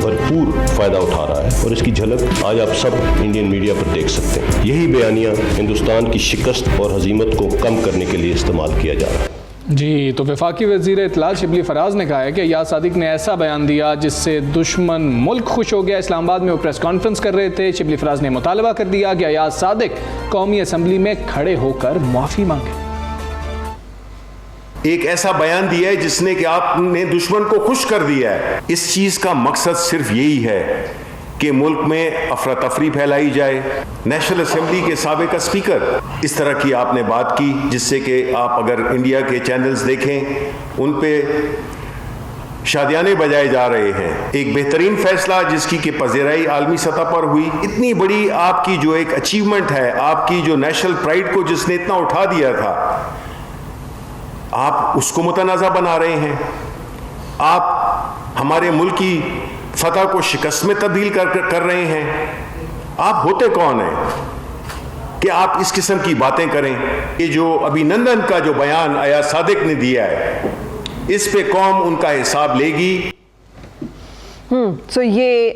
بھرپور فائدہ اٹھا رہا ہے، اور اس کی جھلک آج آپ سب انڈین میڈیا پر دیکھ سکتے ہیں۔ یہی بیانیہ ہندوستان کی شکست اور ہزیمت کو کم کرنے کے لیے استعمال کیا جا رہا ہے۔ جی، تو وفاقی وزیر اطلاع شبلی فراز نے کہا ہے کہ ایاز صادق نے ایسا بیان دیا جس سے دشمن ملک خوش ہو گیا۔ اسلام آباد میں وہ پریس کانفرنس کر رہے تھے۔ شبلی فراز نے مطالبہ کر دیا کہ ایاز صادق قومی اسمبلی میں کھڑے ہو کر معافی مانگے۔ ایک ایسا بیان دیا ہے جس نے کہ آپ نے دشمن کو خوش کر دیا ہے۔ اس چیز کا مقصد صرف یہی ہے کہ ملک میں افراتفری پھیلائی جائے۔ نیشنل اسمبلی کے سابق اسپیکر اس طرح کی آپ نے بات کی جس سے کہ آپ اگر انڈیا کے چینلز دیکھیں ان پہ شادیانے بجائے جا رہے ہیں۔ ایک بہترین فیصلہ جس کی کہ پذیرائی عالمی سطح پر ہوئی، اتنی بڑی آپ کی جو ایک اچیومنٹ ہے، آپ کی جو نیشنل پرائڈ کو جس نے اتنا اٹھا دیا تھا، آپ اس کو متنازع بنا رہے ہیں۔ آپ ہمارے ملک کی فتح کو شکست میں تبدیل کر رہے ہیں۔ آپ ہوتے کون ہیں کہ آپ اس قسم کی باتیں کریں؟ یہ جو ابھی نندن کا جو بیان ایاز صادق نے دیا ہے، اس پہ قوم ان کا حساب لے گی۔ سو یہ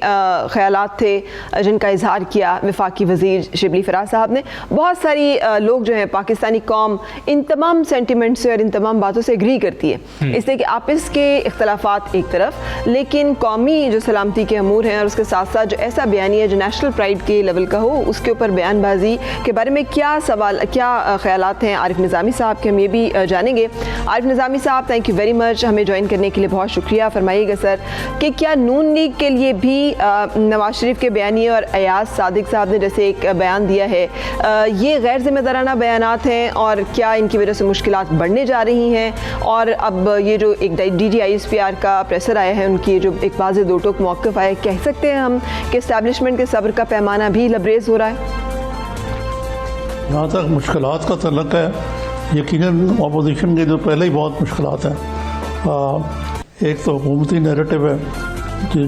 خیالات تھے جن کا اظہار کیا وفاقی وزیر شبلی فراز صاحب نے۔ بہت ساری لوگ جو ہیں پاکستانی قوم ان تمام سینٹیمنٹ سے اور ان تمام باتوں سے اگری کرتی ہے، اس لیے کہ آپس کے اختلافات ایک طرف، لیکن قومی جو سلامتی کے امور ہیں اور اس کے ساتھ ساتھ جو ایسا بیانیہ جو نیشنل پرائڈ کے لیول کا ہو، اس کے اوپر بیان بازی کے بارے میں کیا خیالات ہیں عارف نظامی صاحب کے، ہم یہ بھی جانیں گے۔ عارف نظامی صاحب، تھینک یو ویری مچ ہمیں جوائن کرنے کے لیے، بہت شکریہ۔ فرمائیے گا سر کہ کیا نون لیگ کے لیے بھی نواز شریف کے بیانیے اور ایاز صادق صاحب نے جیسے ایک بیان دیا ہے، یہ غیر ذمہ دارانہ بیانات ہیں اور کیا ان کی وجہ سے مشکلات بڑھنے جا رہی ہیں؟ اور اب یہ جو ایک D G I S P R کا پریسر آیا ہے، ان کی جو ایک واضح دو ٹوک موقف آیا ہے، کہہ سکتے ہیں ہم کہ اسٹیبلشمنٹ کے صبر کا پیمانہ بھی لبریز ہو رہا ہے؟ جہاں تک مشکلات کا تعلق ہے، یقیناً اپوزیشن کے جو پہلے ہی بہت مشکلات ہیں۔ ایک تو حکومتی نیریٹو ہے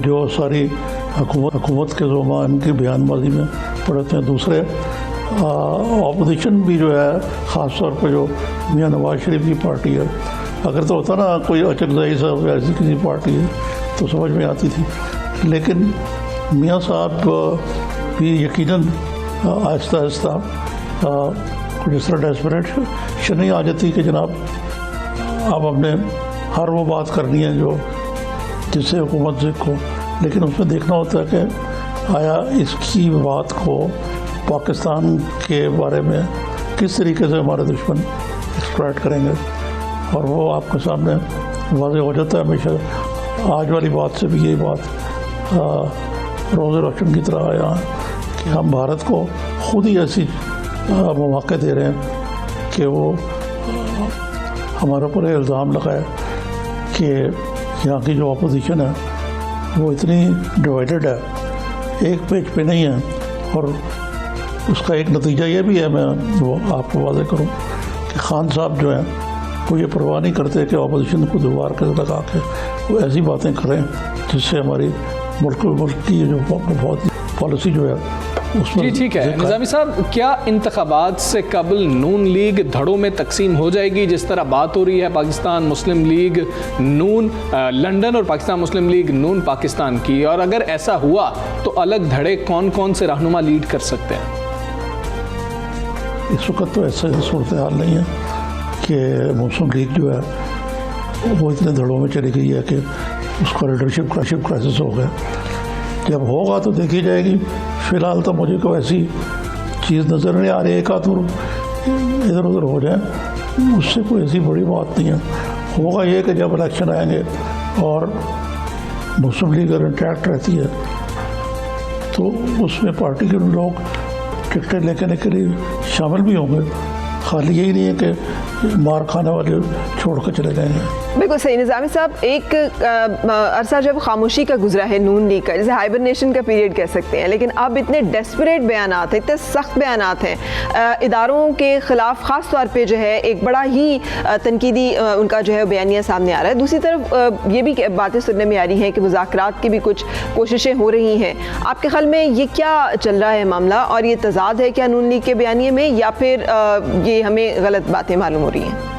جو ساری حکومت کے زعماء ان کی بیان بازی میں پڑھتے ہیں۔ دوسرے اپوزیشن بھی جو ہے، خاص طور پہ جو میاں نواز شریف کی پارٹی ہے، اگر تو ہوتا نا کوئی اچکزئی صاحب ایسی کسی پارٹی ہے تو سمجھ میں آتی تھی، لیکن میاں صاحب بھی یقیناً آہستہ آہستہ جس طرح ڈیسپریشن نہیں آ جاتی کہ جناب آپ اپنے ہر وہ بات کرنی ہے جو جس سے حکومت سے کو، لیکن اس میں دیکھنا ہوتا ہے کہ آیا اس کی بات کو پاکستان کے بارے میں کس طریقے سے ہمارے دشمن ایکسپلائٹ کریں گے، اور وہ آپ کے سامنے واضح ہو جاتا ہے ہمیشہ۔ آج والی بات سے بھی یہی بات روز روشن کی طرح آیا کہ ہم بھارت کو خود ہی ایسی مواقع دے رہے ہیں کہ وہ ہمارے اوپر الزام لگائے کہ یہاں کی جو اپوزیشن ہے وہ اتنی ڈیوائیڈڈ ہے، ایک پیج پہ نہیں ہے۔ اور اس کا ایک نتیجہ یہ بھی ہے، میں وہ آپ کو واضح کروں کہ خان صاحب جو ہیں وہ یہ پرواہ نہیں کرتے کہ اپوزیشن کو دیوار کے لگا کے وہ ایسی باتیں کریں جس سے ہماری ملک کی جو بہت پالیسی جو ہے اس میں۔ جی ٹھیک ہے نظامی صاحب، کیا انتخابات سے قبل نون لیگ دھڑوں میں تقسیم ہو جائے گی جس طرح بات ہو رہی ہے پاکستان مسلم لیگ نون لندن اور پاکستان مسلم لیگ نون پاکستان کی؟ اور اگر ایسا ہوا تو الگ دھڑے کون کون سے رہنما لیڈ کر سکتے ہیں؟ اس وقت تو ایسا صورتحال نہیں ہے کہ مسلم لیگ جو ہے وہ اتنے دھڑوں میں چلی گئی ہے کہ اس کا لیڈرشپ کرائسس ہو گیا۔ جب ہوگا تو دیکھی جائے گی، فی الحال تو مجھے کوئی ایسی چیز نظر نہیں آ رہی۔ ایک آدھ ادھر ادھر ہو جائیں اس سے کوئی ایسی بڑی بات نہیں ہے۔ ہوگا یہ کہ جب الیکشن آئیں گے اور مسلم لیگ اگر انٹیکٹ رہتی ہے تو اس میں پارٹی کے لوگ ٹکٹیں لے کے لیے شامل بھی ہوں گے، خالی یہی نہیں ہے کہ مار کھانے والے چھوڑ کے چلے جائیں گے۔ بالکل صحیح نظامی صاحب، ایک عرصہ جب خاموشی کا گزرا ہے نون لیگ کا، جیسے ہائبرنیشن کا پیریڈ کہہ سکتے ہیں، لیکن اب اتنے ڈیسپریٹ بیانات ہیں، اتنے سخت بیانات ہیں اداروں کے خلاف، خاص طور پہ جو ہے ایک بڑا ہی تنقیدی ان کا جو ہے بیانیہ سامنے آ رہا ہے۔ دوسری طرف یہ بھی باتیں سننے میں آ رہی ہیں کہ مذاکرات کی بھی کچھ کوششیں ہو رہی ہیں۔ آپ کے خیال میں یہ کیا چل رہا ہے معاملہ، اور یہ تضاد ہے کیا نون لیگ کے بیانیے میں، یا پھر یہ ہمیں غلط باتیں معلوم ہو رہی ہیں؟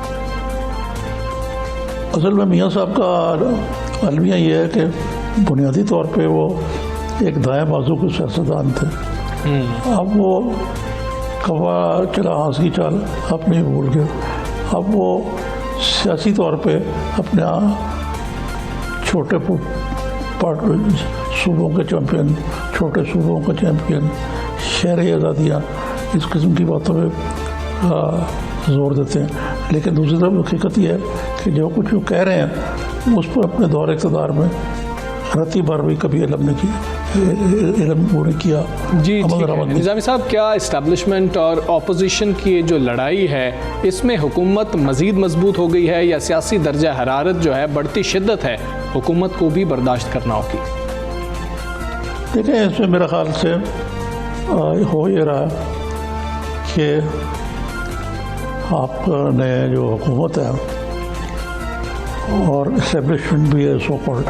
اصل میں میاں صاحب کا المیہ یہ ہے کہ بنیادی طور پہ وہ ایک دائیں بازو کے سیاستدان تھے. اب وہ کوا چلا ہانس کی چال اپنے بھول گئے. اب وہ سیاسی طور پہ اپنے چھوٹے صوبوں کے چیمپئن، چھوٹے صوبوں کا چیمپئن، شہری آزادیاں، اس قسم کی باتوں پہ زور دیتے ہیں. لیکن دوسری طرف حقیقت یہ ہے کہ جو کچھ وہ کہہ رہے ہیں اس پر اپنے دور اقتدار میں رتی بھر بھی کبھی علم نہیں کیا. جی نظامی صاحب، کیا اسٹیبلشمنٹ اور اپوزیشن کی جو لڑائی ہے اس میں حکومت مزید مضبوط ہو گئی ہے، یا سیاسی درجہ حرارت جو ہے بڑھتی شدت ہے حکومت کو بھی برداشت کرنا ہوگی؟ دیکھیں، اس میں میرے خیال سے ہو یہ رہا کہ آپ نے جو حکومت ہے اور اسٹیبلشمنٹ بھی ہے سو کالڈ،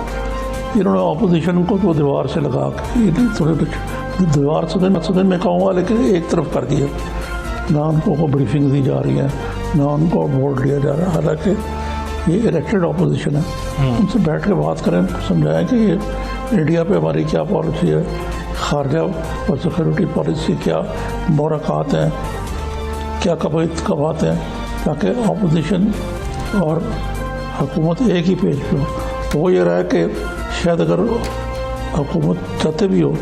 انہوں نے اپوزیشن کو تو دیوار سے لگا کے تھوڑے دیوار سے میں کہوں گا، لیکن ایک طرف کر دیا. نہ ان کو بریفنگ دی جا رہی ہے، نہ ان کو ووٹ دیا جا رہا ہے. حالانکہ یہ الیکٹڈ اپوزیشن ہے. ان سے بیٹھ کے بات کریں، سمجھائیں کہ یہ انڈیا پہ ہماری کیا پالیسی ہے، خارجہ اور سیکورٹی پالیسی کیا محرکات ہیں، کیا کبات ہیں، تاکہ اپوزیشن اور حکومت ایک ہی پیج پہ ہو. وہ یہ رہا کہ شاید اگر حکومت چاہتے بھی ہو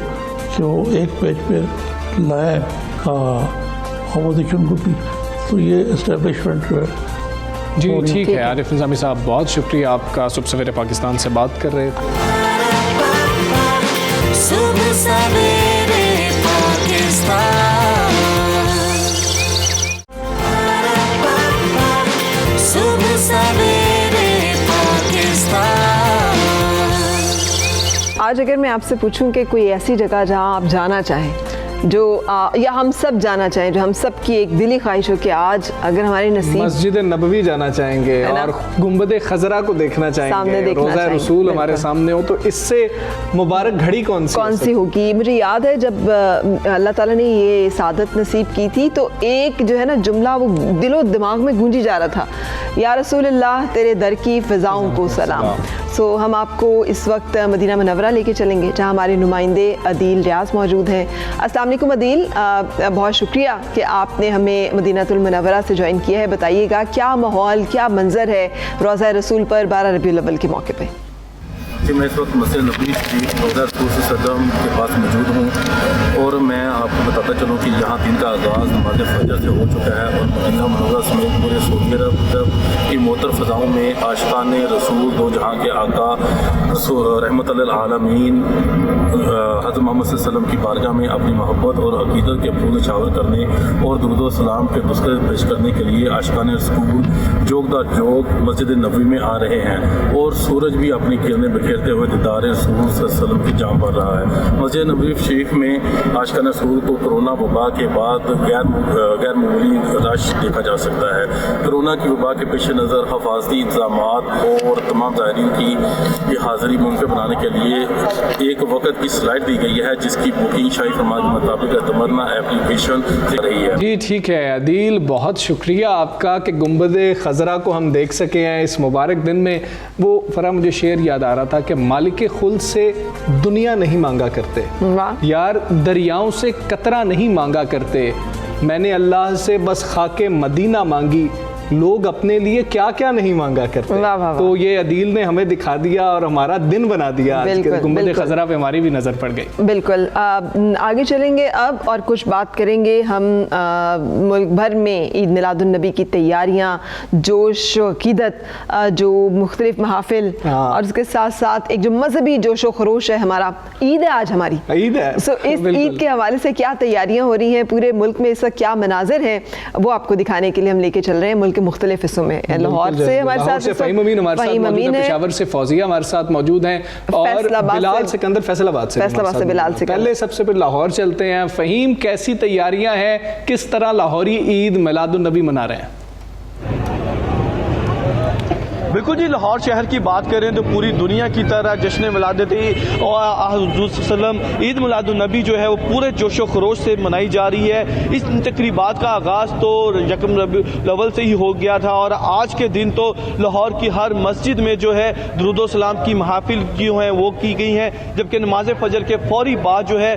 کہ وہ ایک پیج پہ لائیں اپوزیشن کو بھی، تو یہ اسٹیبلشمنٹ جو ہے. جی ٹھیک ہے عارف نظامی صاحب، بہت شکریہ آپ کا. صبح سویرے پاکستان سے بات کر رہے تھے. صبح سویرے پاکستان، صبح سویرے پاکستان. آج اگر میں آپ سے پوچھوں کہ کوئی ایسی جگہ جہاں آپ جانا چاہیں، جو یا ہم سب جانا چاہیں، جو ہم سب کی ایک دلی خواہش ہو کہ آج اگر ہماری نصیب، مسجد نبوی جانا چاہیں گے اور گنبد خضرا کو دیکھنا چاہیں گے، روضہ رسول ہمارے سامنے ہو، تو اس سے مبارک گھڑی کون سی ہوگی؟ مجھے یاد ہے جب اللہ تعالیٰ نے یہ سعادت نصیب کی تھی تو ایک جو ہے نا جملہ وہ دل و دماغ میں گونجی جا رہا تھا، یا رسول اللہ تیرے در کی فضاؤں کو سلام. سو ہم آپ کو اس وقت مدینہ منورہ لے کے چلیں گے جہاں ہمارے نمائندے عدیل ریاض موجود ہیں. السلام علیکم عدیل، بہت شکریہ کہ آپ نے ہمیں مدینہ المنورہ سے جوائن کیا ہے. بتائیے گا کیا ماحول، کیا منظر ہے روزہ رسول پر 12 ربیع الاول کے موقع پہ؟ کہ میں اس وقت مسجد نبوی شریف روضہ رسول صدام کے پاس موجود ہوں، اور میں آپ کو بتاتا چلوں کہ یہاں دن کا آغاز نماز فجر سے ہو چکا ہے، اور مدینہ منورہ سمیت پورے سعودی عرب کی معطر فضاؤں میں عاشقان رسول دو جہاں کے آقا رحمت للعالمین حضرت محمد صلی اللہ علیہ وسلم کی بارگاہ میں اپنی محبت اور عقیدت کے پھول نچھاور کرنے اور درود و سلام کے تذکرے پیش کرنے کے لیے عاشقان رسول جوگ دا جوگ مسجد نبوی میں آ رہے ہیں، اور سورج بھی اپنی کرنیں بکھیرتے ہوئے دیدار رسول صلی اللہ علیہ وسلم کی جام بھر رہا ہے. مسجد نبوی شریف میں عاشقان رسول کو کرونا وبا کے بعد غیر معمولی رش دیکھا جا سکتا ہے. کرونا کی وبا کے پیش نظر حفاظتی انتظامات اور تمام زائرین کی یہ حاضری ممکن بنانے کے لیے ایک وقت کی سلائڈ دی گئی ہے، جس کی بکنگ شاہی فرمان کے مطابق تمنا ایپلیکیشن دے رہی ہے. جی ٹھیک ہے عدیل، بہت شکریہ آپ کا کہ گنبد خضرا کو ہم دیکھ سکے ہیں اس مبارک دن میں. وہ فرا مجھے شعر یاد آ رہا تھا کہ مالک خلد سے دنیا نہیں مانگا کرتے، یار دریاؤں سے قطرہ نہیں مانگا کرتے، میں نے اللہ سے بس خاک مدینہ مانگی، لوگ اپنے لیے کیا کیا نہیں مانگا کرتے. تو یہ عدیل نے ہمیں دکھا دیا اور ہمارا دن بنا دیا. گنبد خضرا پہ ہماری بھی نظر پڑ گئی. بالکل. آگے چلیں گے اب اور کچھ بات کریں گے ہم ملک بھر میں عید میلاد النبی کی تیاریاں، جوش و عقیدت، جو مختلف محافل، اور اس کے ساتھ ساتھ ایک جو مذہبی جوش و خروش ہے. ہمارا عید ہے، آج ہماری عید ہے. سو اس عید کے حوالے سے کیا تیاریاں ہو رہی ہیں پورے ملک میں، اس وقت کیا مناظر ہیں، وہ آپ کو دکھانے کے لیے ہم لے کے چل رہے ہیں ملک مختلف حصوں میں. لاہور سے ہمارے ساتھ فہیم امین ہمارے ساتھ موجود ہیں، پشاور سے فوزیہ ہمارے ساتھ موجود ہیں، اور بلال سکندر فیصل آباد سے بلال سکندر. پہلے سب سے پہلے لاہور چلتے ہیں. فہیم، کیسی تیاریاں ہیں، کس طرح لاہوری عید میلاد النبی منا رہے ہیں؟ بالکل جی، لاہور شہر کی بات کریں تو پوری دنیا کی طرح جشن ولادت اور حضور صلی اللہ علیہ وسلم عید میلاد النبی جو ہے وہ پورے جوش و خروش سے منائی جا رہی ہے۔ اس تقریبات کا آغاز تو یکم ربیع الاول سے ہی ہو گیا تھا اور آج کے دن تو لاہور کی ہر مسجد میں جو ہے درود و سلام کی محافل جو ہیں وہ کی گئی ہیں، جبکہ نماز فجر کے فوری بعد جو ہے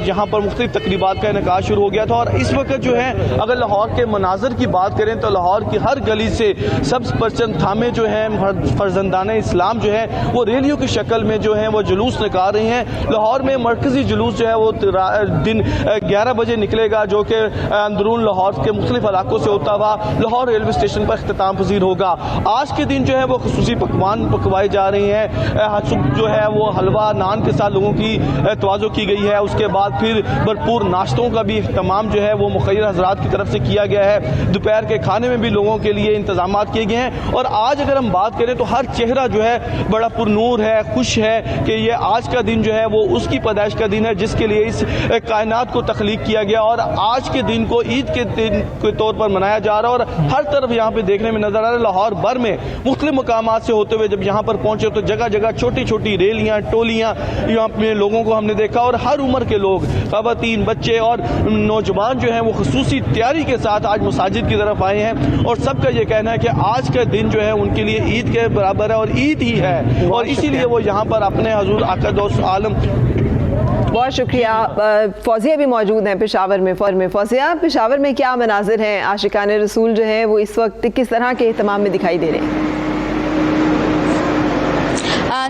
یہاں پر مختلف تقریبات کا انعقاد شروع ہو گیا تھا۔ اور اس وقت جو ہے اگر لاہور کے مناظر کی بات کریں تو لاہور کی ہر گلی سے سبز پرچم تھامے جو ہیں فرزندان اسلام جو ہے وہ ریلیوں کی شکل میں جو ہیں وہ جلوس نکال رہے ہیں۔ لاہور میں مرکزی جلوس جو ہے وہ دن 11 بجے نکلے گا، جو کہ اندرون لاہور کے مختلف علاقوں سے ہوتا ہوا لاہور ریلوے اسٹیشن پر اختتام پذیر ہوگا۔ آج کے دن جو ہے وہ خصوصی پکوان پکوائے جا رہے ہیں، صبح جو ہے وہ حلوہ نان کے ساتھ لوگوں کی توازو کی گئی ہے، اس کے بعد پھر بھرپور ناشتوں کا بھی اہتمام جو ہے وہ مخیر حضرات کی طرف سے کیا گیا ہے۔ دوپہر کے کھانے میں بھی لوگوں کے لیے انتظامات کیے گئے ہیں اور آج اگر ہم بات کریں تو ہر چہرہ جو ہے بڑا پرنور ہے، خوش ہے کہ یہ آج کا دن جو ہے وہ اس کی پیدائش کا دن ہے جس کے لیے اس کائنات کو تخلیق کیا گیا اور آج کے دن کو عید کے دن کے طور پر منایا جا رہا ہے۔ اور ہر طرف یہاں پہ دیکھنے میں نظر آ رہا ہے لاہور بھر میں مختلف مقامات سے ہوتے ہوئے جب یہاں پر پہنچے تو جگہ جگہ چھوٹی چھوٹی ریلیاں ٹولیاں یہاں پہ لوگوں کو ہم نے دیکھا اور ہر عمر کے لوگ، خواتین، بچے اور نوجوان جو ہیں وہ خصوصی تیاری کے ساتھ آج مساجد کی طرف آئے ہیں اور سب کا یہ کہنا ہے کہ آج کا دن جو ہے ان کے لیے عید کے برابر ہے اور عید ہی ہے اور اسی لیے وہ یہاں پر اپنے حضور آقا دوست عالم۔ بہت شکریہ۔ فوزیہ بھی موجود ہیں پشاور میں۔ فوزیہ، پشاور میں کیا مناظر ہیں؟ عاشقان رسول جو ہیں وہ اس وقت کس طرح کے اہتمام میں دکھائی دے رہے ہیں؟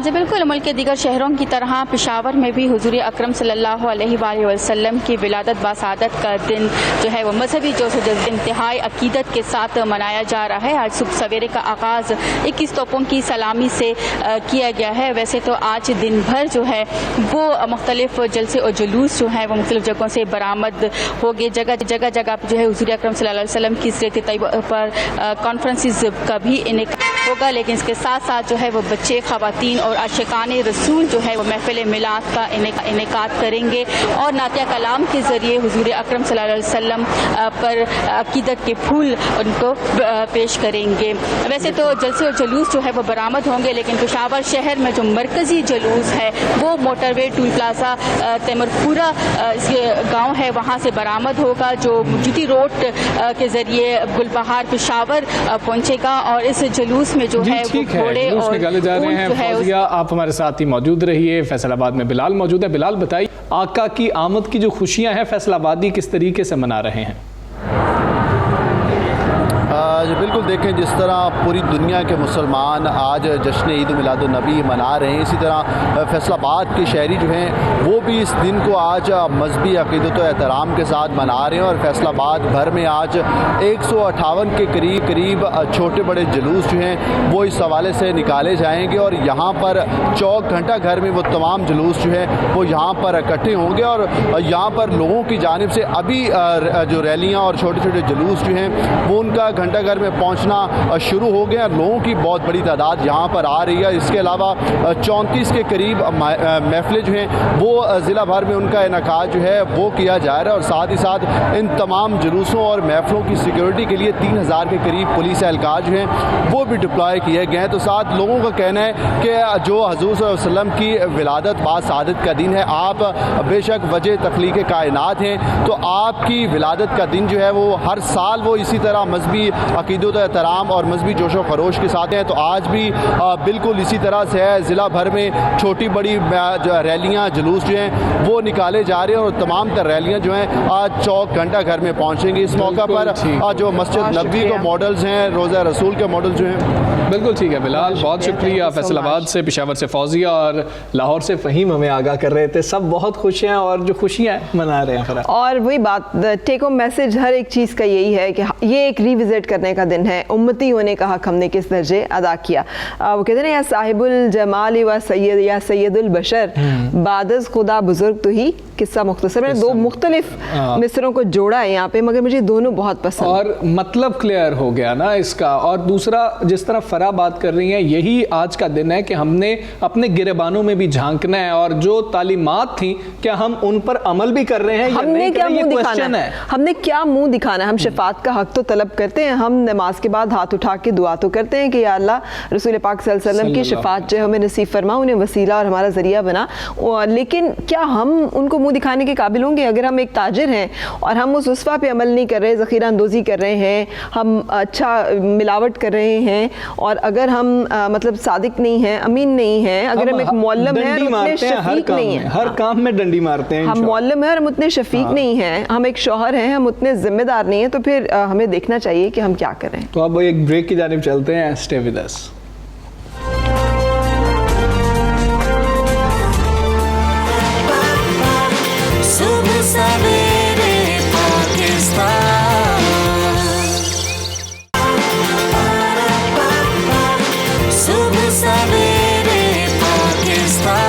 جی بالکل، ملک کے دیگر شہروں کی طرح پشاور میں بھی حضور اکرم صلی اللہ علیہ وآلہ وسلم کی ولادت باسعادت کا دن جو ہے وہ مذہبی جوش و جذبے انتہائی عقیدت کے ساتھ منایا جا رہا ہے۔ آج صبح سویرے کا آغاز 21 توپوں کی سلامی سے کیا گیا ہے۔ ویسے تو آج دن بھر جو ہے وہ مختلف جلسے اور جلوس جو ہیں وہ مختلف جگہوں سے برآمد ہو گئے۔ جگہ جگہ جو ہے حضور اکرم صلی اللہ علیہ وسلم کی سیرت طیبہ پر کانفرنسز کا بھی انعقاد ہوگا، لیکن اس کے ساتھ ساتھ جو ہے وہ بچے، خواتین اور عاشقان رسول جو ہے وہ محفل میلاد کا انعقاد کریں گے اور نعتیہ کلام کے ذریعے حضور اکرم صلی اللہ علیہ وسلم پر عقیدت کے پھول ان کو پیش کریں گے۔ ویسے تو جلسے اور جلوس جو ہے وہ برآمد ہوں گے، لیکن پشاور شہر میں جو مرکزی جلوس ہے وہ موٹر وے ٹول پلازا تیمرپورہ گاؤں ہے وہاں سے برآمد ہوگا، جو جوتی روڈ کے ذریعے گلبہار پشاور پہنچے گا اور اس جلوس میں جو ہے وہ گھوڑے اور نکالے جا رہے ہیں۔ فوزیہ، آپ ہمارے ساتھ ہی موجود رہیے۔ فیصل آباد میں بلال موجود ہے۔ بلال بتائیے، آقا کی آمد کی جو خوشیاں ہیں فیصل آبادی کس طریقے سے منا رہے ہیں؟ بالکل، دیکھیں جس طرح پوری دنیا کے مسلمان آج جشن عید میلاد النبی منا رہے ہیں، اسی طرح فیصل آباد کے شہری جو ہیں وہ بھی اس دن کو آج مذہبی عقیدت و احترام کے ساتھ منا رہے ہیں اور فیصل آباد بھر میں آج 158 کے قریب چھوٹے بڑے جلوس جو ہیں وہ اس حوالے سے نکالے جائیں گے اور یہاں پر چوک گھنٹہ گھر میں وہ تمام جلوس جو ہیں وہ یہاں پر اکٹھے ہوں گے اور یہاں پر لوگوں کی جانب سے ابھی جو ریلیاں اور چھوٹے چھوٹے جلوس جو ہیں وہ ان کا گھنٹہ گھر میں پہنچنا شروع ہو گیا۔ لوگوں کی بہت بڑی تعداد یہاں پر آ رہی ہے۔ اس کے علاوہ 34 کے قریب محفلیں جو ہیں وہ ضلع بھر میں ان کا انعقاد جو ہے وہ کیا جا رہا ہے اور ساتھ ہی ساتھ ان تمام جلوسوں اور محفلوں کی سیکیورٹی کے لیے 3000 کے قریب پولیس اہلکار جو ہیں وہ بھی ڈپلوائے کیے گئے ہیں۔ تو ساتھ لوگوں کا کہنا ہے کہ جو حضور صلی اللہ علیہ وسلم کی ولادت باسعادت کا دن ہے، آپ بے شک وجہ تخلیق کائنات ہیں، تو آپ کی ولادت کا دن جو ہے وہ ہر سال وہ اسی طرح مذہبی عقیدت و احترام اور مذہبی جوش و خروش کے ساتھ ہیں۔ تو آج بھی بالکل اسی طرح سے ہے، ضلع بھر میں چھوٹی بڑی ریلیاں جلوس جو ہیں وہ نکالے جا رہے ہیں اور تمام تر ریلیاں جو ہیں آج چوک گھنٹہ گھر میں پہنچیں گی۔ اس موقع پر جو مسجد نبوی کے ماڈلز ہیں، روزہ رسول کے ماڈلز جو ہیں۔ بالکل ٹھیک ہے بلال، بہت شکریہ۔ فیصل آباد سے، پشاور سے فوزیہ اور لاہور سے فہیم ہمیں آگاہ کر رہے تھے۔ سب بہت خوش ہیں اور جو خوشیاں منا رہے ہیں۔ اور وہی بات، ٹیک ہوم میسج ہر ایک چیز کا یہی ہے کہ یہ ایک ریوزٹ کرنے کا دن ہے، امتی ہونے کا حق ہم نے کس درجے ادا کیا۔ وہ کہتے ہیں یا صاحب الجمال و سید یا سید البشر بعد از خدا بزرگ تو ہی۔ قصہ مختصر، میں نے دو مختلف مصروں کو جوڑا ہے یہاں پہ، مگر مجھے دونوں بہت پسند اور مطلب کلیئر ہو گیا نا اس کا۔ اور دوسرا، جس طرح فرا بات کر رہی ہیں، یہی آج کا دن ہے کہ ہم نے اپنے گریبانوں میں بھی جھانکنا ہے اور جو تعلیمات تھیں کیا ہم ان پر عمل بھی کر رہے ہیں یا ہم نے نہیں کیا کر رہے ہیں، منہ یہ دکھانا کوشچن ہے، ہم نے کیا منہ دکھانا ہے. ہم شفاعت کا حق تو طلب کرتے ہیں، ہم نماز کے بعد ہاتھ اٹھا کے دعا تو کرتے ہیں کہ یا اللہ رسول پاک صلی اللہ علیہ وسلم کی شفاعت جو ہے ہمیں نصیب فرما، انہیں وسیلہ اور ہمارا ذریعہ بنا. لیکن کیا ہم ان کو منہ دکھانے کے قابل ہوں گے؟ اگر ہم ایک تاجر ہیں اور ہم اس اسوہ پہ عمل نہیں کر رہے، ذخیرہ اندوزی کر رہے ہیں، ہم اچھا ملاوٹ کر رہے ہیں، اور اگر ہم مطلب صادق نہیں ہیں، امین نہیں ہیں، اگر ہم ایک معلم ہیں اور اتنے شفیق نہیں ہیں، ہر کام میں ڈنڈی مارتے ہیں، ہم معلم ہیں اور ہم اتنے شفیق نہیں ہیں، ہم ایک شوہر ہیں، ہم اتنے ذمہ دار نہیں ہیں، تو پھر ہمیں دیکھنا چاہیے کہ ہم کیا کریں. تو اب ایک بریک کی جانب چلتے ہیں. Stay with us. صبح سویرے پاکستان، صبح سویرے پاکستان.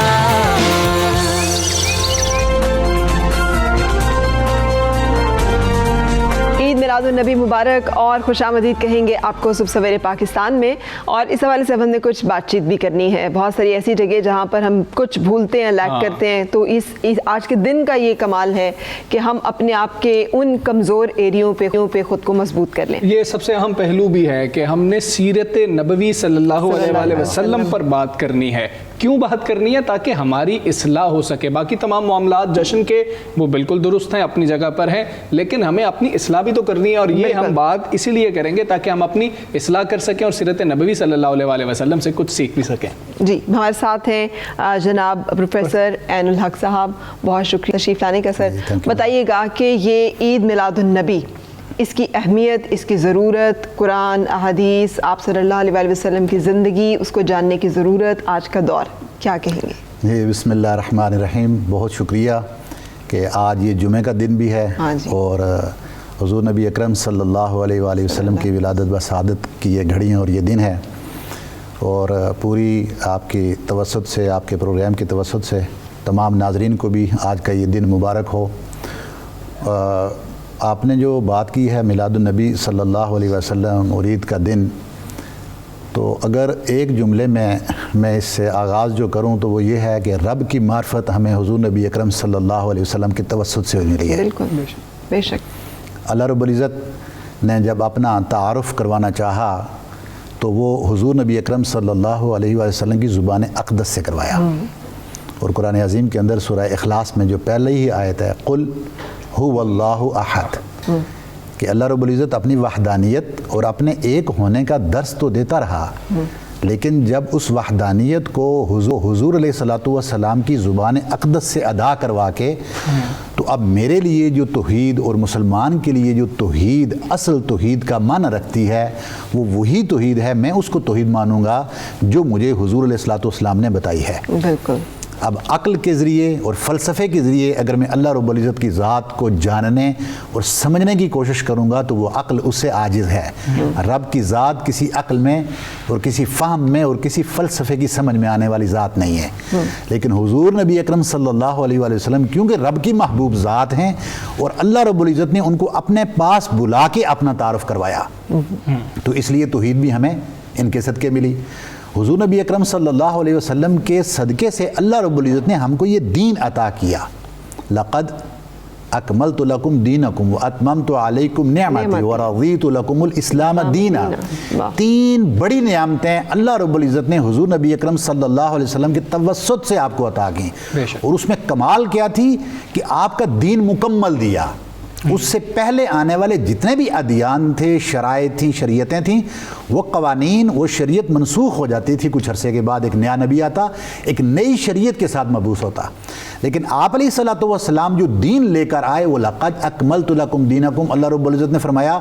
عید میلاد النبی مبارک اور خوش آمدید کہیں گے آپ کو صبح سویرے پاکستان میں. اور اس حوالے سے ہم نے کچھ بات چیت بھی کرنی ہے. بہت ساری ایسی جگہ جہاں پر ہم کچھ بھولتے ہیں، لیک کرتے ہیں، تو اس آج کے دن کا یہ کمال ہے کہ ہم اپنے آپ کے ان کمزور ایریوں پہ خود کو مضبوط کر لیں. یہ سب سے اہم پہلو بھی ہے کہ ہم نے سیرت نبوی صلی اللہ علیہ وآلہ وسلم پر بات کرنی ہے. کیوں بات کرنی ہے؟ تاکہ ہماری اصلاح ہو سکے. باقی تمام معاملات جشن کے وہ بالکل درست ہیں، اپنی جگہ پر ہیں، لیکن ہمیں اپنی اصلاح بھی تو کرنی ہے، اور یہ ہم بات اسی لیے کریں گے تاکہ ہم اپنی اصلاح کر سکیں اور سیرت نبوی صلی اللہ علیہ وآلہ وسلم سے کچھ سیکھ بھی سکیں. جی ہمارے ساتھ ہیں جناب پروفیسر عین الحق صاحب. بہت شکریہ تشریف لانے کا. سر بتائیے گا کہ یہ عید میلاد النبی، اس کی اہمیت، اس کی ضرورت، قرآن، احادیث، آپ صلی اللہ علیہ وآلہ وسلم کی زندگی، اس کو جاننے کی ضرورت، آج کا دور کیا کہیں گے؟ جی بسم اللہ الرحمن الرحیم. بہت شکریہ کہ آج یہ جمعہ کا دن بھی ہے اور حضور نبی اکرم صلی اللہ علیہ وآلہ وسلم کی ولادت و سعادت کی یہ گھڑیاں اور یہ دن ہے. اور پوری آپ کی توسط سے، آپ کے پروگرام کی توسط سے تمام ناظرین کو بھی آج کا یہ دن مبارک ہو. آپ نے جو بات کی ہے میلاد النبی صلی اللہ علیہ وسلم اور عید کا دن، تو اگر ایک جملے میں اس سے آغاز جو کروں تو وہ یہ ہے کہ رب کی معرفت ہمیں حضور نبی اکرم صلی اللہ علیہ وسلم کی توسط سے ملی ہے. بالکل بے شک. اللہ رب العزت نے جب اپنا تعارف کروانا چاہا تو وہ حضور نبی اکرم صلی اللہ علیہ وسلم کی زبان اقدس سے کروایا. اور قرآن عظیم کے اندر سورہ اخلاص میں جو پہلے ہی آیت ہے قل هو اللہ احد، کہ اللہ رب العزت اپنی وحدانیت اور اپنے ایک ہونے کا درس تو دیتا رہا، لیکن جب اس وحدانیت کو حضور علیہ الصلوۃ والسلام کی زبان اقدس سے ادا کروا کے، تو اب میرے لیے جو توحید اور مسلمان کے لیے جو توحید اصل توحید کا معنی رکھتی ہے وہ وہی توحید ہے، میں اس کو توحید مانوں گا جو مجھے حضور علیہ الصلوۃ والسلام نے بتائی ہے. بالکل. اب عقل کے ذریعے اور فلسفے کے ذریعے اگر میں اللہ رب العزت کی ذات کو جاننے اور سمجھنے کی کوشش کروں گا تو وہ عقل اس سے عاجز ہے. رب کی ذات کسی عقل میں اور کسی فہم میں اور کسی فلسفے کی سمجھ میں آنے والی ذات نہیں ہے. لیکن حضور نبی اکرم صلی اللہ علیہ وآلہ وسلم کیونکہ رب کی محبوب ذات ہیں اور اللہ رب العزت نے ان کو اپنے پاس بلا کے اپنا تعارف کروایا، تو اس لیے توحید بھی ہمیں ان کے صدقے ملی. حضور نبی اکرم صلی اللہ علیہ وسلم کے صدقے سے اللہ رب العزت نے ہم کو یہ دین عطا کیا. لقد اکملت لکم دینکم واتممت علیکم نعمتی ورضیت لکم الاسلام دینا. تین بڑی نعمتیں اللہ رب العزت نے حضور نبی اکرم صلی اللہ علیہ وسلم کے توسط سے آپ کو عطا کی، اور اس میں کمال کیا تھی کہ آپ کا دین مکمل دیا. اس سے پہلے آنے والے جتنے بھی ادیان تھے، شرائط تھیں، شریعتیں تھیں، وہ قوانین، وہ شریعت منسوخ ہو جاتی تھی. کچھ عرصے کے بعد ایک نیا نبی آتا، ایک نئی شریعت کے ساتھ مبعوث ہوتا. لیکن آپ علیہ الصلوۃ والسلام جو دین لے کر آئے وہ لقد اکملت لکم دینکم، اللہ رب العزت نے فرمایا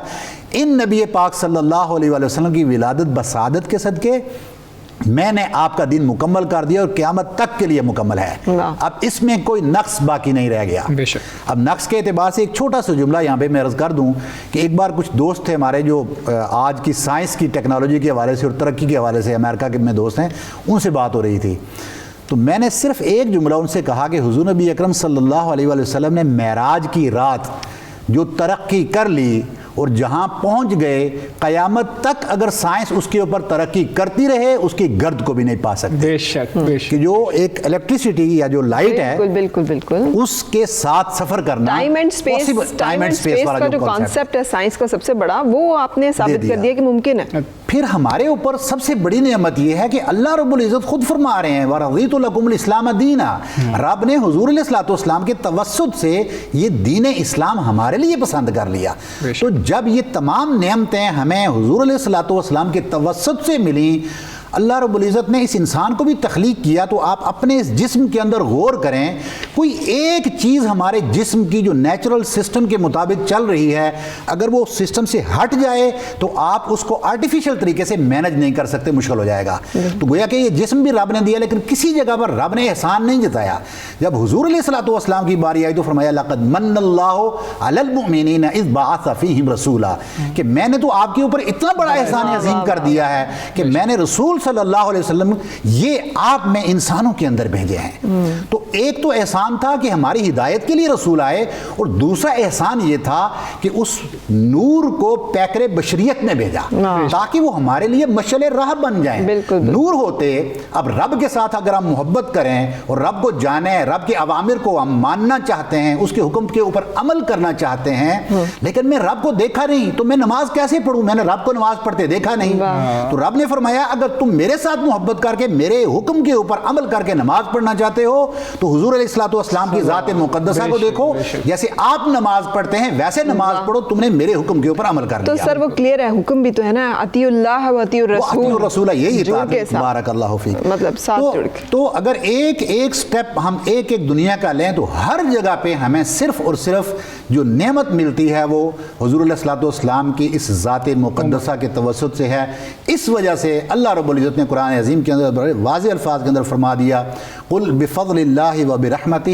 ان نبی پاک صلی اللہ علیہ وآلہ وسلم کی ولادت بسعادت کے صدقے میں نے آپ کا دین مکمل کر دیا اور قیامت تک کے لیے مکمل ہے. اب اس میں کوئی نقص باقی نہیں رہ گیا. اب نقص کے اعتبار سے ایک چھوٹا سا جملہ یہاں پہ میں عرض کر دوں کہ ایک بار کچھ دوست تھے ہمارے جو آج کی سائنس کی ٹیکنالوجی کے حوالے سے اور ترقی کے حوالے سے امریکہ کے میں دوست ہیں، ان سے بات ہو رہی تھی. تو میں نے صرف ایک جملہ ان سے کہا کہ حضور نبی اکرم صلی اللہ علیہ وآلہ وسلم نے معراج کی رات جو ترقی کر لی اور جہاں پہنچ گئے قیامت تک اگر سائنس اس کے اوپر ترقی کرتی رہے اس کی گرد کو بھی نہیں پا سکتے. بے شک بے شک. کہ جو ایک الیکٹریسٹی یا جو لائٹ ہے بالکل بالکل اس کے ساتھ سفر کرنا ٹائم اینڈ اسپیس کا جو کانسیپٹ ہے سائنس کا سب سے بڑا وہ آپ نے ثابت کر دیا کہ ممکن ہے. پھر ہمارے اوپر سب سے بڑی نعمت یہ ہے کہ اللہ رب العزت خود فرما رہے ہیں وَرَضِيتُ لَكُمُ الْإِسْلَامَ دِينًا. رب نے حضور علیہ الصلوۃ والسلام کے توسط سے یہ دین اسلام ہمارے لیے پسند کر لیا. تو جب یہ تمام نعمتیں ہمیں حضور علیہ الصلوۃ والسلام کے توسط سے ملیں, اللہ رب العزت نے اس انسان کو بھی تخلیق کیا, تو آپ اپنے اس جسم کے اندر غور کریں, کوئی ایک چیز ہمارے جسم کی جو نیچرل سسٹم کے مطابق چل رہی ہے اگر وہ سسٹم سے ہٹ جائے تو آپ اس کو آرٹیفیشل طریقے سے مینج نہیں کر سکتے, مشکل ہو جائے گا. تو گویا کہ یہ جسم بھی رب نے دیا لیکن کسی جگہ پر رب نے احسان نہیں جتایا. جب حضور علیہ الصلوۃ والسلام کی باری آئی تو فرمایا لقد من اللہ علی المؤمنین اذ بعث فیہم رسولا, کہ میں نے تو آپ کے اوپر اتنا بڑا احسان عظیم کر دیا ہے کہ میں نے رسول صلی اللہ علیہ وسلم یہ آپ میں انسانوں کے اندر بھیجے ہیں. تو ایک تو احسان تھا کہ ہماری ہدایت کے لیے رسول آئے, اور دوسرا احسان یہ تھا کہ اس نور کو پیکر بشریت میں بھیجا تاکہ وہ ہمارے لیے مشعل راہ بن جائیں. نور ہوتے اب رب کے ساتھ اگر ہم محبت کریں اور رب کو جانیں, رب کے اوامر کو ہم ماننا چاہتے ہیں, اس کے حکم کے اوپر عمل کرنا چاہتے ہیں, لیکن میں رب کو دیکھا نہیں تو میں نماز کیسے پڑھوں, میں نے رب کو نماز پڑھتے دیکھا نہیں. تو رب نے فرمایا اگر تم میرے ساتھ محبت کر کے میرے حکم کے اوپر عمل کر کے نماز پڑھنا چاہتے ہو تو حضور علیہ الصلوۃ والسلام کی ذات مقدسہ کو دیکھو, جیسے آپ نماز پڑھتے ہیں ویسے نماز پڑھو, تم نے میرے حکم کے اوپر عمل کر لیا. تو سر وہ کلیئر ہے, حکم بھی تو ہے نا, اطیع اللہ و اطیع الرسول, یہی بارک اللہ فیک, مطلب ساتھ جڑ کے. تو اگر ایک سٹیپ ہم ایک دنیا کا لیں تو ہر جگہ پہ ہمیں صرف اور صرف جو نعمت ملتی ہے وہ حضور علیہ الصلوۃ والسلام کی اس ذات مقدسہ کے توسط سے ہے. اس وجہ سے اللہ رب العزت نے قرآن عظیم کے اندر بڑے واضح الفاظ کے اندر فرما دیا قل بفضل اللہ وبرحمتہ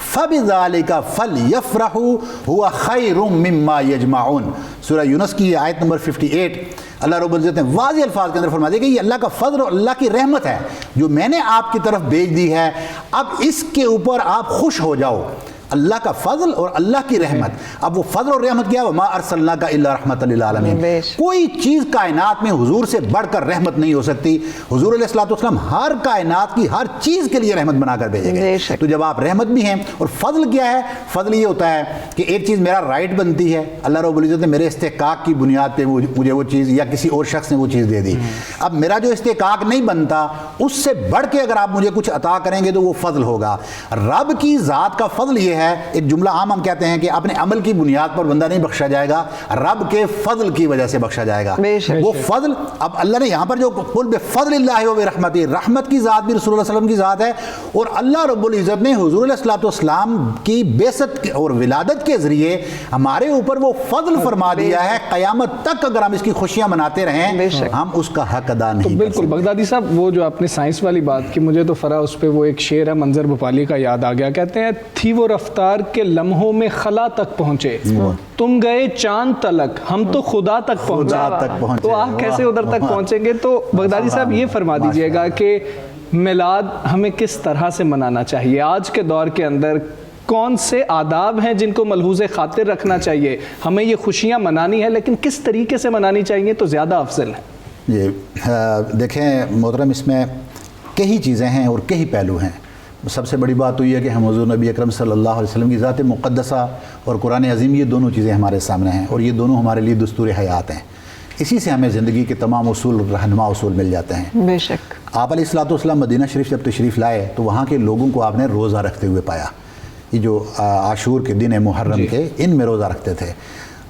فبذالک فلیفرحوا هو خیر مما یجمعون. سورہ یونس کی آیت نمبر 58 اللہ رب العزت نے واضح الفاظ کے اندر فرما دیا کہ یہ اللہ کا فضل اور اللہ کی رحمت ہے جو میں نے آپ کی طرف بھیج دی ہے, اب اس کے اوپر آپ خوش ہو جاؤ. اللہ کا فضل اور اللہ کی رحمت. اب وہ فضل اور رحمت کیا, وما ارسلناک الا رحمۃ للعالمین. کوئی چیز کائنات میں حضور سے بڑھ کر رحمت نہیں ہو سکتی. حضور علیہ الصلوۃ والسلام ہر کائنات کی ہر چیز کے لیے رحمت بنا کر بھیجے گئے. تو جب آپ رحمت بھی ہیں, اور فضل کیا ہے, فضل یہ ہوتا ہے کہ ایک چیز میرا رائٹ بنتی ہے, اللہ رب العزت نے میرے استحقاق کی بنیاد پہ مجھے وہ چیز یا کسی اور شخص نے وہ چیز دے دی. اب میرا جو استحقاق نہیں بنتا اس سے بڑھ کے اگر آپ مجھے کچھ عطا کریں گے تو وہ فضل ہوگا. رب کی ذات کا فضل یہ ہے, ایک جملہ عام ہم کہتے ہیں کہ اپنے عمل کی بنیاد پر بندہ نہیں بخشا جائے گا, رب کے فضل کی وجہ سے بخشا جائے گا. وہ فضل اب اللہ نے یہاں پر جو قل بفضل اللہ وبرحمتہ, رحمت کی ذات بھی رسول اللہ صلی اللہ علیہ وسلم کی ذات ہے, اور اللہ رب العزت نے حضور علیہ الصلوۃ والسلام کی بعثت اور ولادت کے ذریعے ہمارے اوپر وہ فضل فرما دیا ہے. قیامت تک اگر ہم اس کی خوشیاں مناتے رہیں ہم اس کا حق ادا نہیں. بالکل بغدادی صاحب, وہ جو آپ نے سائنس والی بات کی, مجھے تو فرا اس پہ وہ ایک شعر ہے منظر بھوپالی کا یاد آ گیا. کہتے ہیں تھی وہ رفتار کے لمحوں میں خلا تک پہنچے, تم گئے چاند تلک, ہم تو خدا تک پہنچے, تو آپ کیسے ادھر تک پہنچیں گے. تو بغدادی صاحب یہ فرما دیجئے گا کہ میلاد ہمیں کس طرح سے منانا چاہیے آج کے دور کے اندر, کون سے آداب ہیں جن کو ملحوظ خاطر رکھنا چاہیے, ہمیں یہ خوشیاں منانی ہے لیکن کس طریقے سے منانی چاہیے تو زیادہ افضل ہے. جی دیکھیں محترم, اس میں کئی چیزیں ہیں اور کئی پہلو ہیں. سب سے بڑی بات تو یہ ہے کہ ہم حضور نبی اکرم صلی اللہ علیہ وسلم کی ذات مقدسہ اور قرآن عظیم, یہ دونوں چیزیں ہمارے سامنے ہیں اور یہ دونوں ہمارے لیے دستور حیات ہیں. اسی سے ہمیں زندگی کے تمام اصول, رہنما اصول مل جاتے ہیں. بے شک. آپ علیہ الصلوۃ والسلام مدینہ شریف جب تشریف لائے تو وہاں کے لوگوں کو آپ نے روزہ رکھتے ہوئے پایا. یہ جو عاشور کے دن محرم کے, ان میں روزہ رکھتے تھے.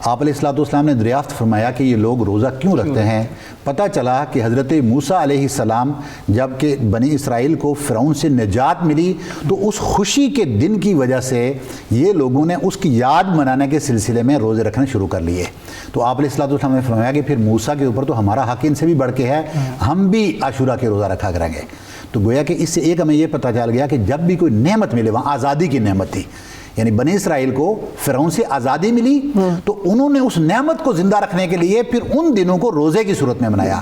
آپ علیہ الصلوۃ والسلام نے دریافت فرمایا کہ یہ لوگ روزہ کیوں رکھتے ہیں. پتہ چلا کہ حضرت موسیٰ علیہ السلام جب کہ بنی اسرائیل کو فرعون سے نجات ملی تو اس خوشی کے دن کی وجہ سے یہ لوگوں نے اس کی یاد منانے کے سلسلے میں روزے رکھنے شروع کر لیے. تو آپ علیہ الصلوۃ والسلام نے فرمایا کہ پھر موسیٰ کے اوپر تو ہمارا حق ان سے بھی بڑھ کے ہے, ہم بھی عاشورہ کے روزہ رکھا کریں گے. تو گویا کہ اس سے ایک ہمیں یہ پتہ چل گیا کہ جب بھی کوئی نعمت ملے، وہاں آزادی کی نعمت تھی، یعنی بنی اسرائیل کو فرعون سے آزادی ملی تو انہوں نے اس نعمت کو زندہ رکھنے کے لیے پھر ان دنوں کو روزے کی صورت میں منایا۔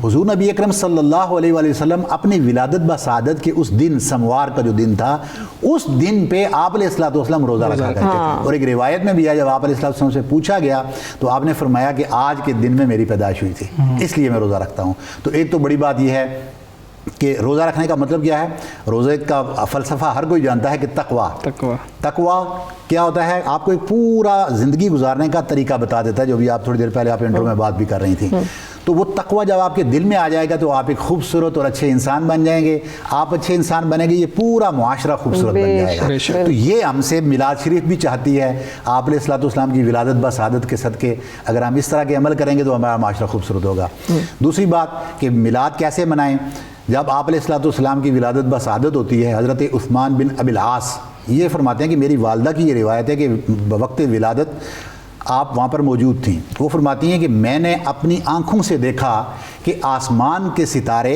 حضور نبی اکرم صلی اللہ علیہ وآلہ وسلم اپنی ولادت بسعادت کے اس دن، سموار کا جو دن تھا، اس دن پہ آپ علیہ الصلوۃ والسلام روزہ رکھا کرتے تھے۔ اور ایک روایت میں بھی ہے جب آپ علیہ الصلوۃ والسلام سے پوچھا گیا تو آپ نے فرمایا کہ آج کے دن میں میری پیدائش ہوئی تھی، اس لیے میں روزہ رکھتا ہوں۔ تو ایک تو بڑی بات یہ ہے کہ روزہ رکھنے کا مطلب کیا ہے؟ روزے کا فلسفہ ہر کوئی جانتا ہے کہ تقوی کیا ہوتا ہے؟ آپ کو ایک پورا زندگی گزارنے کا طریقہ بتا دیتا ہے، جو بھی آپ تھوڑی دیر پہلے آپ انٹرو میں بات بھی کر رہی تھیں۔ تو وہ تقوی جب آپ کے دل میں آ جائے گا تو آپ ایک خوبصورت اور اچھے انسان بن جائیں گے۔ آپ اچھے انسان بنیں گے، یہ پورا معاشرہ خوبصورت بن جائے گا۔ تو یہ ہم سے میلاد شریف بھی چاہتی ہے، آپ علیہ الصلوۃ والسلام کی ولادت بسعادت کے صدقے اگر ہم اس طرح کے عمل کریں گے تو ہمارا معاشرہ خوبصورت ہوگا۔ دوسری بات کہ میلاد کیسے منائیں؟ جب آپ علیہ الصلوۃ والسلام کی ولادت بسعادت ہوتی ہے، حضرت عثمان بن ابی العاص یہ فرماتے ہیں کہ میری والدہ کی یہ روایت ہے کہ وقت ولادت آپ وہاں پر موجود تھیں۔ وہ فرماتی ہیں کہ میں نے اپنی آنکھوں سے دیکھا کہ آسمان کے ستارے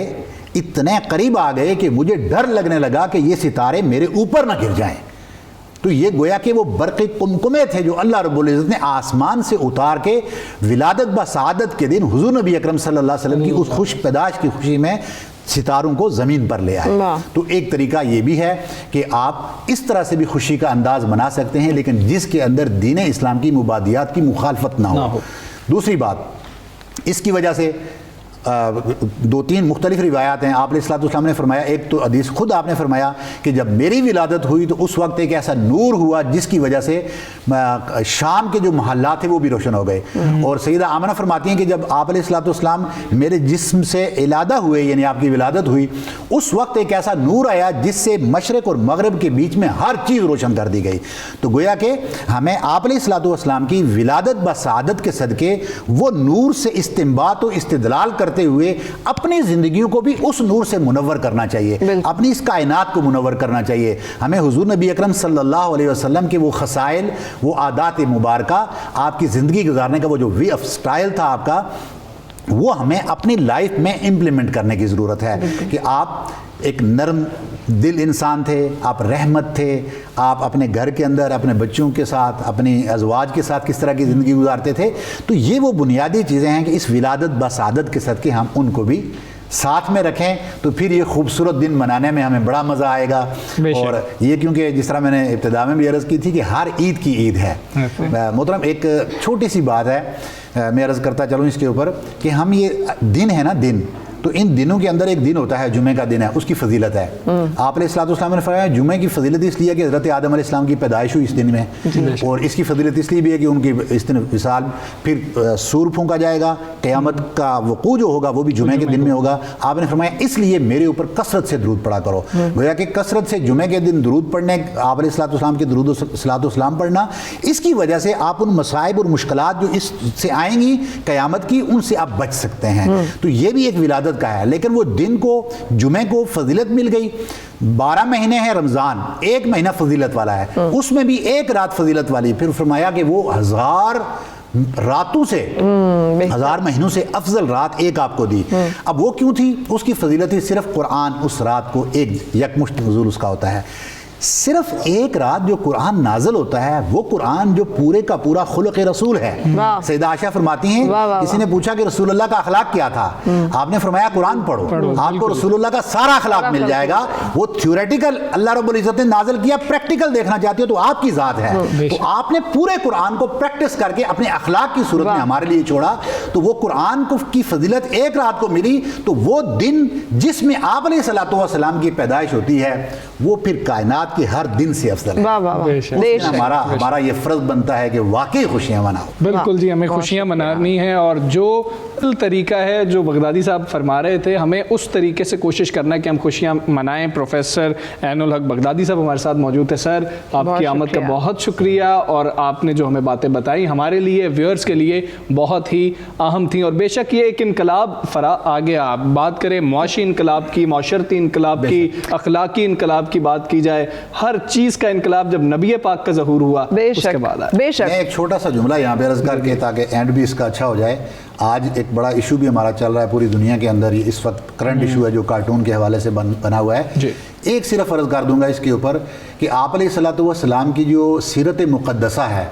اتنے قریب آ گئے کہ مجھے ڈر لگنے لگا کہ یہ ستارے میرے اوپر نہ گر جائیں۔ تو یہ گویا کہ وہ برق قمقمے تھے جو اللہ رب العزت نے آسمان سے اتار کے ولادت بسعادت کے دن حضور نبی اکرم صلی اللہ علیہ وسلم کی اس خوش پیدائش کی خوشی میں ستاروں کو زمین پر لے آئے۔ تو ایک طریقہ یہ بھی ہے کہ آپ اس طرح سے بھی خوشی کا انداز بنا سکتے ہیں، لیکن جس کے اندر دین اسلام کی مبادیات کی مخالفت نہ ہو۔ دوسری بات، اس کی وجہ سے دو تین مختلف روایات ہیں۔ آپ علیہ الصلوۃ والسلام نے فرمایا، ایک تو حدیث خود آپ نے فرمایا کہ جب میری ولادت ہوئی تو اس وقت ایک ایسا نور ہوا جس کی وجہ سے شام کے جو محلات تھے وہ بھی روشن ہو گئے۔ اور سیدہ آمنہ فرماتی ہیں کہ جب آپ علیہ الصلوۃ والسلام میرے جسم سے علادہ ہوئے، یعنی آپ کی ولادت ہوئی، اس وقت ایک ایسا نور آیا جس سے مشرق اور مغرب کے بیچ میں ہر چیز روشن کر دی گئی۔ تو گویا کہ ہمیں آپ علیہ الصلوۃ والسلام کی ولادت بسعادت کے صدقے وہ نور سے استنباط و استدلال کرتے ہوئے اپنی زندگیوں کو بھی اس نور سے منور کرنا چاہیے، اپنی اس کائنات کو منور کرنا چاہیے۔ ہمیں حضور نبی اکرم صلی اللہ علیہ وسلم کے وہ خصائل، وہ عادات مبارکہ، آپ کی زندگی گزارنے کا وہ جو وے آف سٹائل تھا آپ کا، وہ ہمیں اپنی لائف میں امپلیمنٹ کرنے کی ضرورت ہے کہ آپ ایک نرم دل انسان تھے، آپ رحمت تھے، آپ اپنے گھر کے اندر اپنے بچوں کے ساتھ، اپنی ازواج کے ساتھ کس طرح کی زندگی گزارتے تھے۔ تو یہ وہ بنیادی چیزیں ہیں کہ اس ولادت بسعادت کے صدقے ہم ان کو بھی ساتھ میں رکھیں، تو پھر یہ خوبصورت دن منانے میں ہمیں بڑا مزہ آئے گا۔ اور یہ کیونکہ جس طرح میں نے ابتدا میں بھی عرض کی تھی کہ ہر عید کی عید ہے۔ محترم ایک چھوٹی سی بات ہے، میں عرض کرتا چلوں اس کے اوپر کہ ہم یہ دن ہے نا، دن تو ان دنوں کے اندر ایک دن ہوتا ہے جمعہ کا دن ہے، اس کی فضیلت ہے۔ آپ علیہ الصلوۃ والسلام نے فرمایا جمعہ کی فضیلت اس لیے کہ حضرت آدم علیہ السلام کی پیدائش ہوئی اس دن میں، اور اس کی فضیلت اس لیے بھی ہے کہ ان کی اس دن وصال، پھر سور پھونکا جائے گا، قیامت کا وقوع جو ہوگا وہ بھی جمعہ کے دن میں ہوگا۔ آپ نے فرمایا اس لیے میرے اوپر کثرت سے درود پڑھا کرو۔ گویا کہ کثرت سے جمعہ کے دن درود پڑھنے، آپ علیہ الصلوۃ والسلام کے درود و صلوات و سلام پڑھنا، اس کی وجہ سے آپ ان مصائب اور مشکلات جو اس سے آئیں گی قیامت کی، ان سے آپ بچ سکتے ہیں۔ تو یہ بھی ایک ولادت کا ہے، لیکن وہ دن کو جمعے کو فضیلت مل گئی۔ 12 مہینے ہیں رمضان، ایک مہینہ فضیلت والا ہے، اس میں بھی ایک رات فضیلت والی، پھر فرمایا کہ وہ 1000 راتوں سے، 1000 مہینوں سے افضل رات ایک آپ کو دی۔ اب وہ کیوں تھی؟ اس کی فضیلت تھی صرف قرآن اس رات کو ایک یکمشت نزول اس کا ہوتا ہے۔ صرف ایک رات جو قرآن نازل ہوتا ہے وہ قرآن جو پورے کا پورا خلق رسول ہے۔ سیدہ عائشہ فرماتی ہیں کسی نے پوچھا کہ رسول اللہ کا اخلاق کیا تھا، آپ نے فرمایا قرآن پڑھو، آپ کو رسول اللہ کا سارا اخلاق مل جائے گا۔ وہ تھیوریٹیکل اللہ رب العزت نے نازل کیا، پریکٹیکل دیکھنا چاہتی ہو تو آپ کی ذات ہے۔ تو آپ نے پورے قرآن کو پریکٹس کر کے اپنے اخلاق کی صورت میں ہمارے لیے چھوڑا، تو وہ قرآن کی فضیلت ایک رات کو ملی۔ تو وہ دن جس میں آپ علیہ الصلوۃ والسلام کی پیدائش ہوتی ہے وہ پھر کائنات کہ ہر دن سے افضل ہے۔ ہمارا یہ فرض بنتا ہے کہ واقعی خوشیاں مناؤ۔ بالکل جی، ہمیں خوشیاں منانی ہیں، اور جو طریقہ ہے جو بغدادی صاحب فرما رہے تھے ہمیں اس طریقے سے کوشش کرنا ہے کہ ہم خوشیاں منائیں۔ پروفیسر عین الحق بغدادی صاحب ہمارے ساتھ موجود تھے۔ سر آپ کی آمد کا بہت شکریہ، اور آپ نے جو ہمیں باتیں بتائی ہمارے لیے، ویورز کے لیے بہت ہی اہم تھیں۔ اور بے شک یہ ایک انقلاب آ گیا، بات کریں معاشی انقلاب کی، معاشرتی انقلاب کی، اخلاقی انقلاب کی بات کی جائے ہر چیز کا انقلاب جب نبی پاک کا ظہور ہوا اس کے بعد آیا. بے شک. میں ایک چھوٹا سا جملہ یہاں پہ عرض کر کے تاکہ اینڈ بھی اس کا اچھا ہو جائے. آج ایک بڑا ایشو بھی ہمارا چل رہا ہے پوری دنیا کے اندر, یہ اس وقت کرنٹ ایشو ہے جو کارٹون کے حوالے سے بنا ہوا ہے. جی. ایک صرف عرض کر دوں گا اس کے اوپر کہ آپ علیہ الصلوۃ والسلام کی جو سیرت مقدسہ ہے,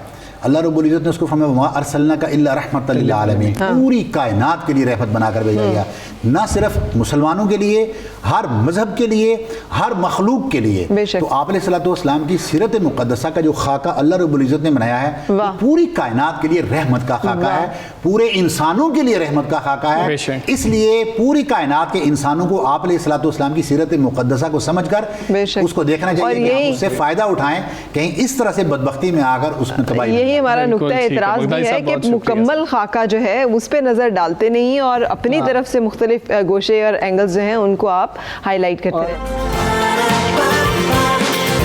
اللہ رب العزت نے اس کو فرمایا وما ارسلناک الا رحمۃ للعالمین, پوری کائنات کے لیے رحمت بنا کر بھیجا گیا, نہ صرف مسلمانوں کے لیے, ہر مذہب کے لیے, ہر مخلوق کے لیے. تو آپ علیہ الصلوۃ والسلام کی سیرت مقدسہ کا جو خاکہ اللہ رب العزت نے بنایا ہے وہ پوری کائنات کے لیے رحمت کا خاکہ ہے, پورے انسانوں کے لیے رحمت کا خاکہ ہے. اس لیے پوری کائنات کے انسانوں کو آپ علیہ الصلوۃ والسلام کی سیرت مقدسہ کو سمجھ کر اس کو دیکھنا چاہیے کہ ہم اس سے فائدہ اٹھائیں, کہیں اس طرح سے بدبختی میں آ کر اس میں تباہی. یہی ہمارا نقطہ اعتراض بھی ہے کہ مکمل خاکہ جو ہے اس پہ نظر ڈالتے نہیں اور اپنی طرف سے مختلف گوشے اور اینگلز جو ہیں ان کو آپ ہائی لائٹ کرتے رہتے ہیں.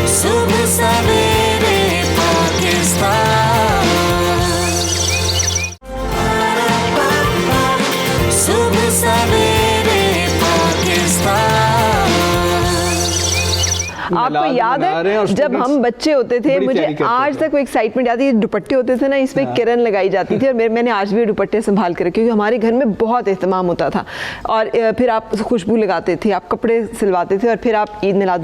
صبح سویرے پاکستان, صبح سویرے پاکستان. آپ کو یاد ہے جب ہم بچے ہوتے تھے, مجھے آج تک وہ ایکسائٹمنٹ آتی ہے, دوپٹے ہوتے تھے نا اس میں کرن لگائی جاتی تھی, اور میں نے آج بھی دوپٹے سنبھال کے رکھے کیونکہ ہمارے گھر میں بہت اہتمام ہوتا تھا. اور پھر آپ خوشبو لگاتے تھے, آپ کپڑے سلواتے تھے, اور پھر آپ عید میلاد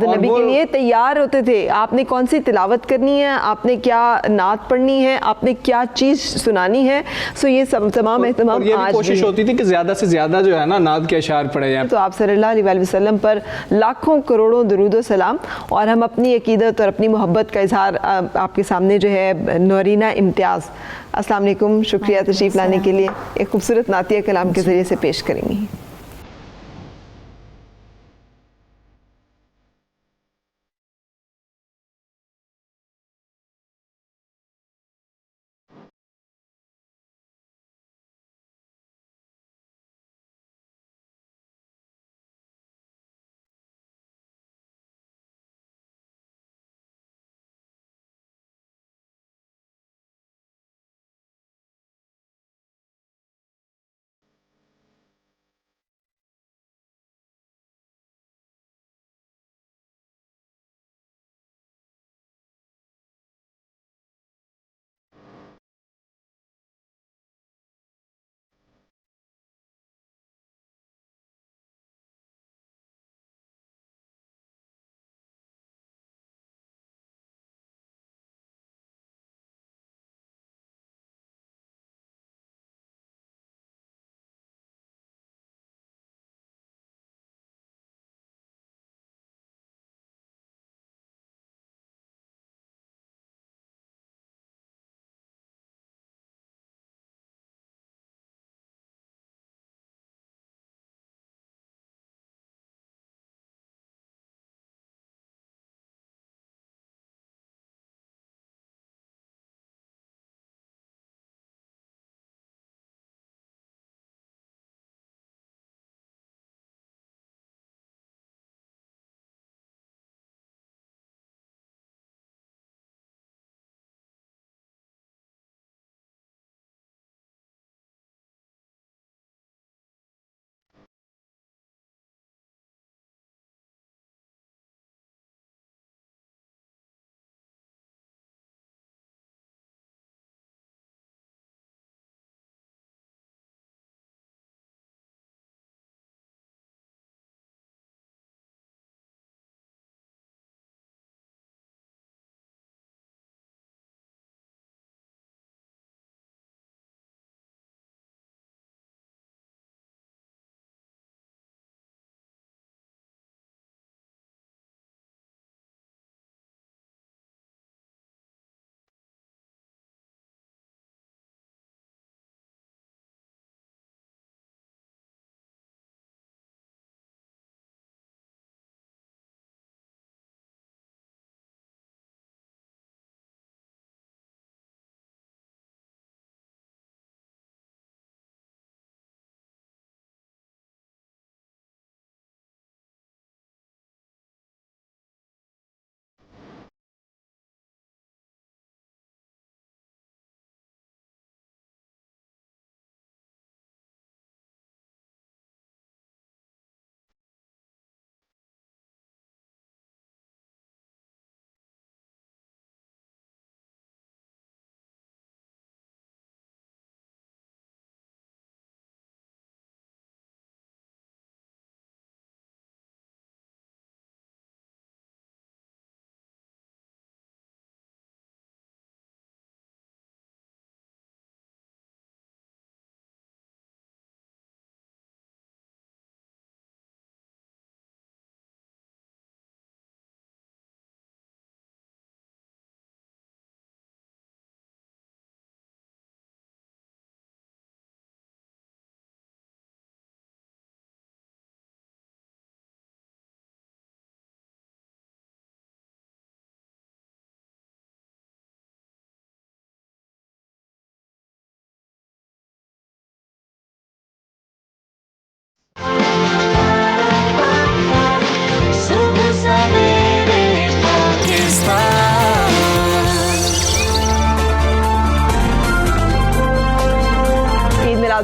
النبی کے لیے تیار ہوتے تھے. آپ نے کون سی تلاوت کرنی ہے, آپ نے کیا نعت پڑھنی ہے, آپ نے کیا چیز سنانی ہے. سو یہ تمام اہتمام آج کوشش ہوتی تھی کہ زیادہ سے زیادہ جو ہے نا نعت کے اشعار پڑھے جائیں. تو آپ صلی اللہ علیہ وسلم پر لاکھوں کروڑوں درود و سلام, اور ہم اپنی عقیدت اور اپنی محبت کا اظہار آپ کے سامنے جو ہے نورینہ امتیاز, السلام علیکم, شکریہ تشریف لانے کے لیے, ایک خوبصورت نعتیہ کلام کے ذریعے سے پیش کریں گی.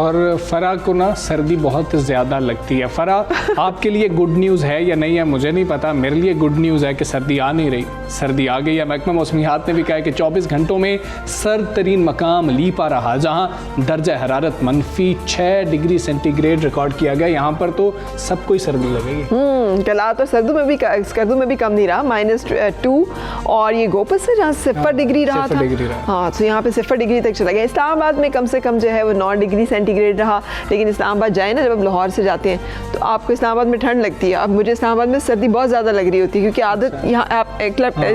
اور فرا کو نا سردی بہت زیادہ لگتی ہے. فرا آپ کے لیے گڈ نیوز ہے یا نہیں ہے مجھے نہیں پتا, میرے لیے گڈ نیوز ہے کہ سردی آ نہیں رہی, سردی آ گئی ہے. محکمہ موسمیات نے بھی کہا ہے کہ 24 گھنٹوں میں سرد ترین مقام لیپا رہا, جہاں درجہ حرارت -6 ڈگری سینٹی گریڈ ریکارڈ کیا گیا. یہاں پر تو سب کو ہی سردی لگے گی. کلات اور سردوں میں بھی کم نہیں رہا, -2, اور یہ گوپس سے جہاں 0 ڈگری رہا تھا, ہاں تو یہاں پہ 0 ڈگری تک چلا گیا. اسلام آباد میں کم سے کم جو ہے وہ 9 ڈگری سینٹی گریڈ رہا. لیکن اسلام آباد جائیں نا, جب آپ لاہور سے جاتے ہیں تو آپ کو اسلام آباد میں ٹھنڈ لگتی ہے. اب مجھے اسلام آباد میں سردی بہت زیادہ لگ رہی ہوتی ہے کیونکہ عادت یہاں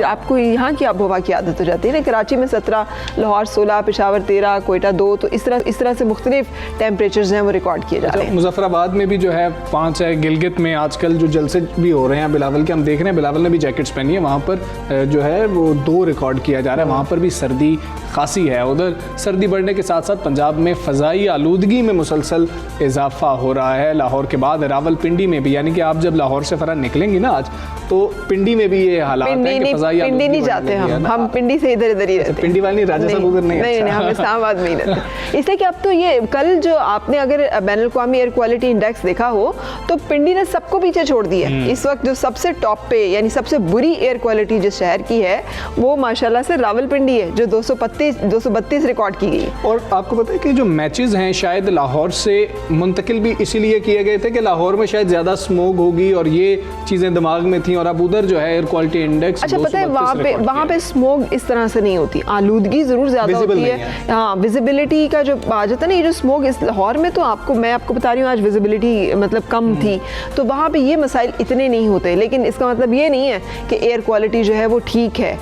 آپ کو یہاں کی آب و ہوا کی عادت ہو جاتی ہے نا. کراچی میں 17, لاہور 16, پشاور 13, کوئٹہ 2, تو اس طرح سے مختلف ٹیمپریچرز ہیں وہ ریکارڈ کیے جا رہے ہیں. مظفر آباد میں بھی جو ہے 5 ہے. گلگت میں آج کل جو جلسے بھی ہو رہے ہیں بلاول کے, ہم دیکھ رہے ہیں بلاول نے بھی جیکٹس پہنی ہے, وہاں پر جو ہے وہ 2 ریکارڈ کیا جا رہا ہے. وہاں پر بھی سردی خاصی ہے. ادھر سردی بڑھنے کے ساتھ ساتھ پنجاب میں فضائی آلودگی میں مسلسل اضافہ ہو رہا ہے. لاہور کے بعد راول پنڈی میں بھی, یعنی کہ آپ جب لاہور سے فرا نکلیں گی نا آج, تو پنڈی میں بھی یہ حالات ہیں کہ فضائی آلودگی. پنڈی نہیں جاتے ہم پنڈی سے ادھر ہی رہتے ہیں. پنڈی والی نہیں, راجہ صاحب ادھر نہیں, ہم اسلام آباد میں ہی رہتے ہیں. اس لیے کہ اب تو یہ کل جو آپ نے اگر بین الاقوامی ایئر کوالٹی انڈیکس دیکھا ہو تو پنڈی نے سب کو پیچھے چھوڑ دیا. اس وقت جو سب سے ٹاپ پہ یعنی سب سے بری ایئر کوالٹی جس شہر کی ہے وہ ماشاءاللہ سے راول پنڈی ہے, جو 232 ریکارڈ کی گئی. اور آپ کو پتہ ہے کہ جو میچز ہیں شاید لاہور سے منتقل بھی اسی لیے کیے گئے تھے کہ لاہور میں شاید زیادہ اسموگ ہوگی اور یہ چیزیں دماغ میں تھیں, اور اب ادھر جو ہے ایئر کوالٹی انڈیکس. اچھا پتہ ہے وہاں پہ اسموگ اس طرح سے نہیں ہوتی, آلودگی ضرور زیادہ ہوتی ہے. ہاں ویزیبلٹی کا جو آ جاتا ہے نا, یہ جو اسموگ اس لاہور میں, تو میں آپ کو بتا رہی ہوں آج ویزیبلٹی مطلب کم تھی, تو وہاں پہ یہ مسائل اتنے نہیں ہوتے. لیکن اس کا مطلب یہ نہیں ہے کہ ایئر کوالٹی جو ہے وہ ٹھیک ہے.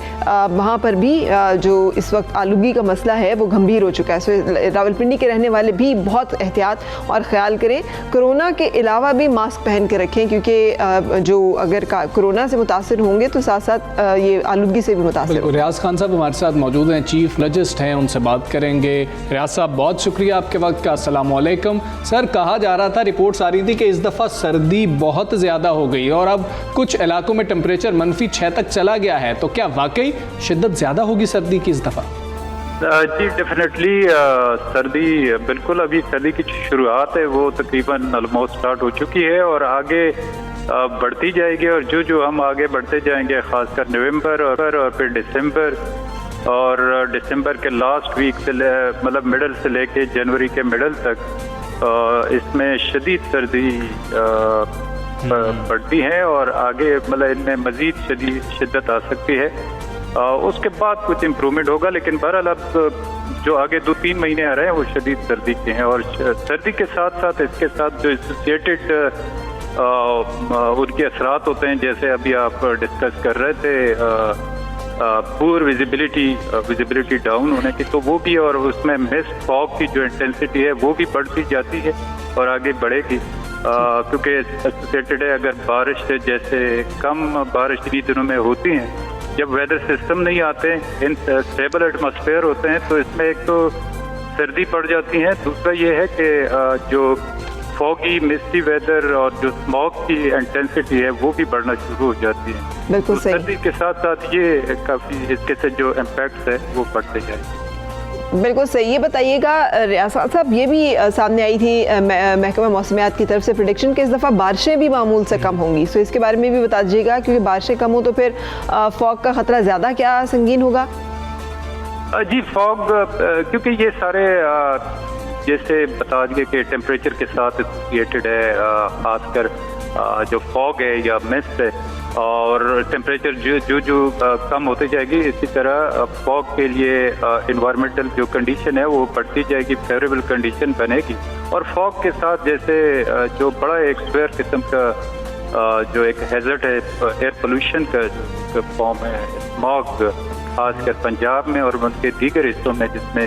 وہاں پر بھی جو اس وقت آلودگی کا مسئلہ ہے وہ گھمبیر ہو چکا ہے. سو راولپنڈی کے رہنے والے بھی بہت احتیاط اور خیال کریں. کرونا کے علاوہ بھی ماسک پہن کے رکھیں, کیونکہ جو اگر کرونا سے متاثر ہوں گے تو ساتھ ساتھ یہ آلودگی سے بھی متاثر ہوں گے. ریاض خان صاحب ہمارے ساتھ موجود ہیں, چیف میٹرولوجسٹ ہیں, ان سے بات کریں گے. ریاض صاحب بہت شکریہ آپ کے وقت کا. السلام علیکم. سر کہا جا رہا تھا, رپورٹس آ رہی تھی کہ اس دفعہ سردی بہت زیادہ ہو گئی اور اب کچھ علاقوں میں ٹمپریچر -6 تک چلا گیا ہے, تو کیا واقعی شدت زیادہ ہوگی سردی کی اس دفعہ؟ جی ڈیفینیٹلی سردی بالکل, ابھی سردی کی شروعات ہے وہ تقریباً آلموسٹ سٹارٹ ہو چکی ہے اور آگے بڑھتی جائے گی. اور جو ہم آگے بڑھتے جائیں گے, خاص کر نومبر اور پھر دسمبر کے لاسٹ ویک سے مطلب مڈل سے لے کے جنوری کے مڈل تک اس میں شدید سردی بڑھتی ہے اور آگے مطلب ان میں مزید شدت آ سکتی ہے. اس کے بعد کچھ امپرومنٹ ہوگا, لیکن بہرحال اب جو آگے 2-3 مہینے آ رہے ہیں وہ شدید سردی کے ہیں. اور سردی کے ساتھ ساتھ اس کے ساتھ جو ایسوسیٹڈ ان کے اثرات ہوتے ہیں, جیسے ابھی آپ ڈسکس کر رہے تھے پور ویزیبلٹی ڈاؤن ہونے کی, تو وہ بھی, اور اس میں مسٹ فاگ کی جو انٹینسٹی ہے وہ بھی بڑھتی جاتی ہے اور آگے بڑھے گی, کیونکہ ایسوسیٹڈ ہے. اگر بارش جیسے کم بارش انہی دنوں میں ہوتی ہیں جب ویدر سسٹم نہیں آتے, اسٹیبل ایٹماسفیئر ہوتے ہیں, تو اس میں ایک تو سردی پڑ جاتی ہے, دوسرا یہ ہے کہ جو فوگی مسٹی ویدر اور جو اسموگ کی انٹینسٹی ہے وہ بھی بڑھنا شروع ہو جاتی ہے. بالکل صحیح. سردی کے ساتھ ساتھ یہ کافی اس کے سے جو امپیکٹس ہے وہ بڑھتے جائیں. بالکل صحیح. یہ بتائیے گا ریاض صاحب, یہ بھی سامنے آئی تھی محکمہ موسمیات کی طرف سے پریڈکشن کہ اس دفعہ بارشیں بھی معمول سے کم ہوں گی, سو اس کے بارے میں بھی بتا دیجیے گا, کیونکہ بارشیں کم ہوں تو پھر فاگ کا خطرہ زیادہ کیا سنگین ہوگا؟ جی فاگ, کیونکہ یہ سارے جیسے بتا دیے کہ ٹیمپریچر کے ساتھ ایسوسیٹڈ ہے, خاص کر جو فاگ ہے یا مسٹ ہے, اور ٹیمپریچر جو کم ہوتی جائے گی, اسی طرح فاگ کے لیے انوائرمنٹل جو کنڈیشن ہے وہ بڑھتی جائے گی, فیوریبل کنڈیشن بنے گی. اور فاگ کے ساتھ جیسے جو بڑا ایک سویئر قسم کا جو ایک ہیزرڈ ہے ایئر پولوشن کا فارم ہے اسموگ, خاص کر پنجاب میں اور ان کے دیگر حصوں میں جس میں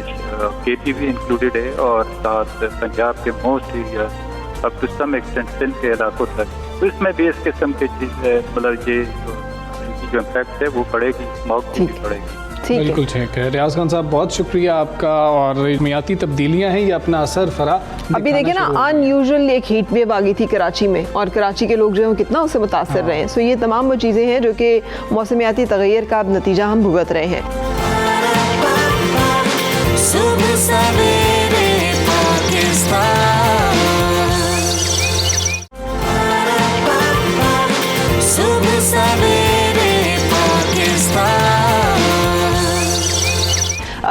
کے پی بھی انکلوڈیڈ ہے, اور ساتھ پنجاب کے موسٹ ایریاز اب ٹو سم ایکسٹینٹ کے علاقوں تک, تو اس میں بھی اس قسم کی چیز ہے, مطلب یہ ان کی جو امپیکٹ ہے وہ پڑے گی, اسموگ کی بھی پڑے گی. بالکل ٹھیک ہے. ریاض خان صاحب بہت شکریہ آپ کا. اور موسمیاتی تبدیلیاں ہیں, یہ اپنا اثر فرا ابھی دیکھیں نا, ان یوزول ایک ہیٹ ویو آ گئی تھی کراچی میں, اور کراچی کے لوگ جو ہیں کتنا اس سے متاثر رہے ہیں. سو یہ تمام وہ چیزیں ہیں جو کہ موسمیاتی تغیر کا اب نتیجہ ہم بھگت رہے ہیں. صبح سویرے پاکستان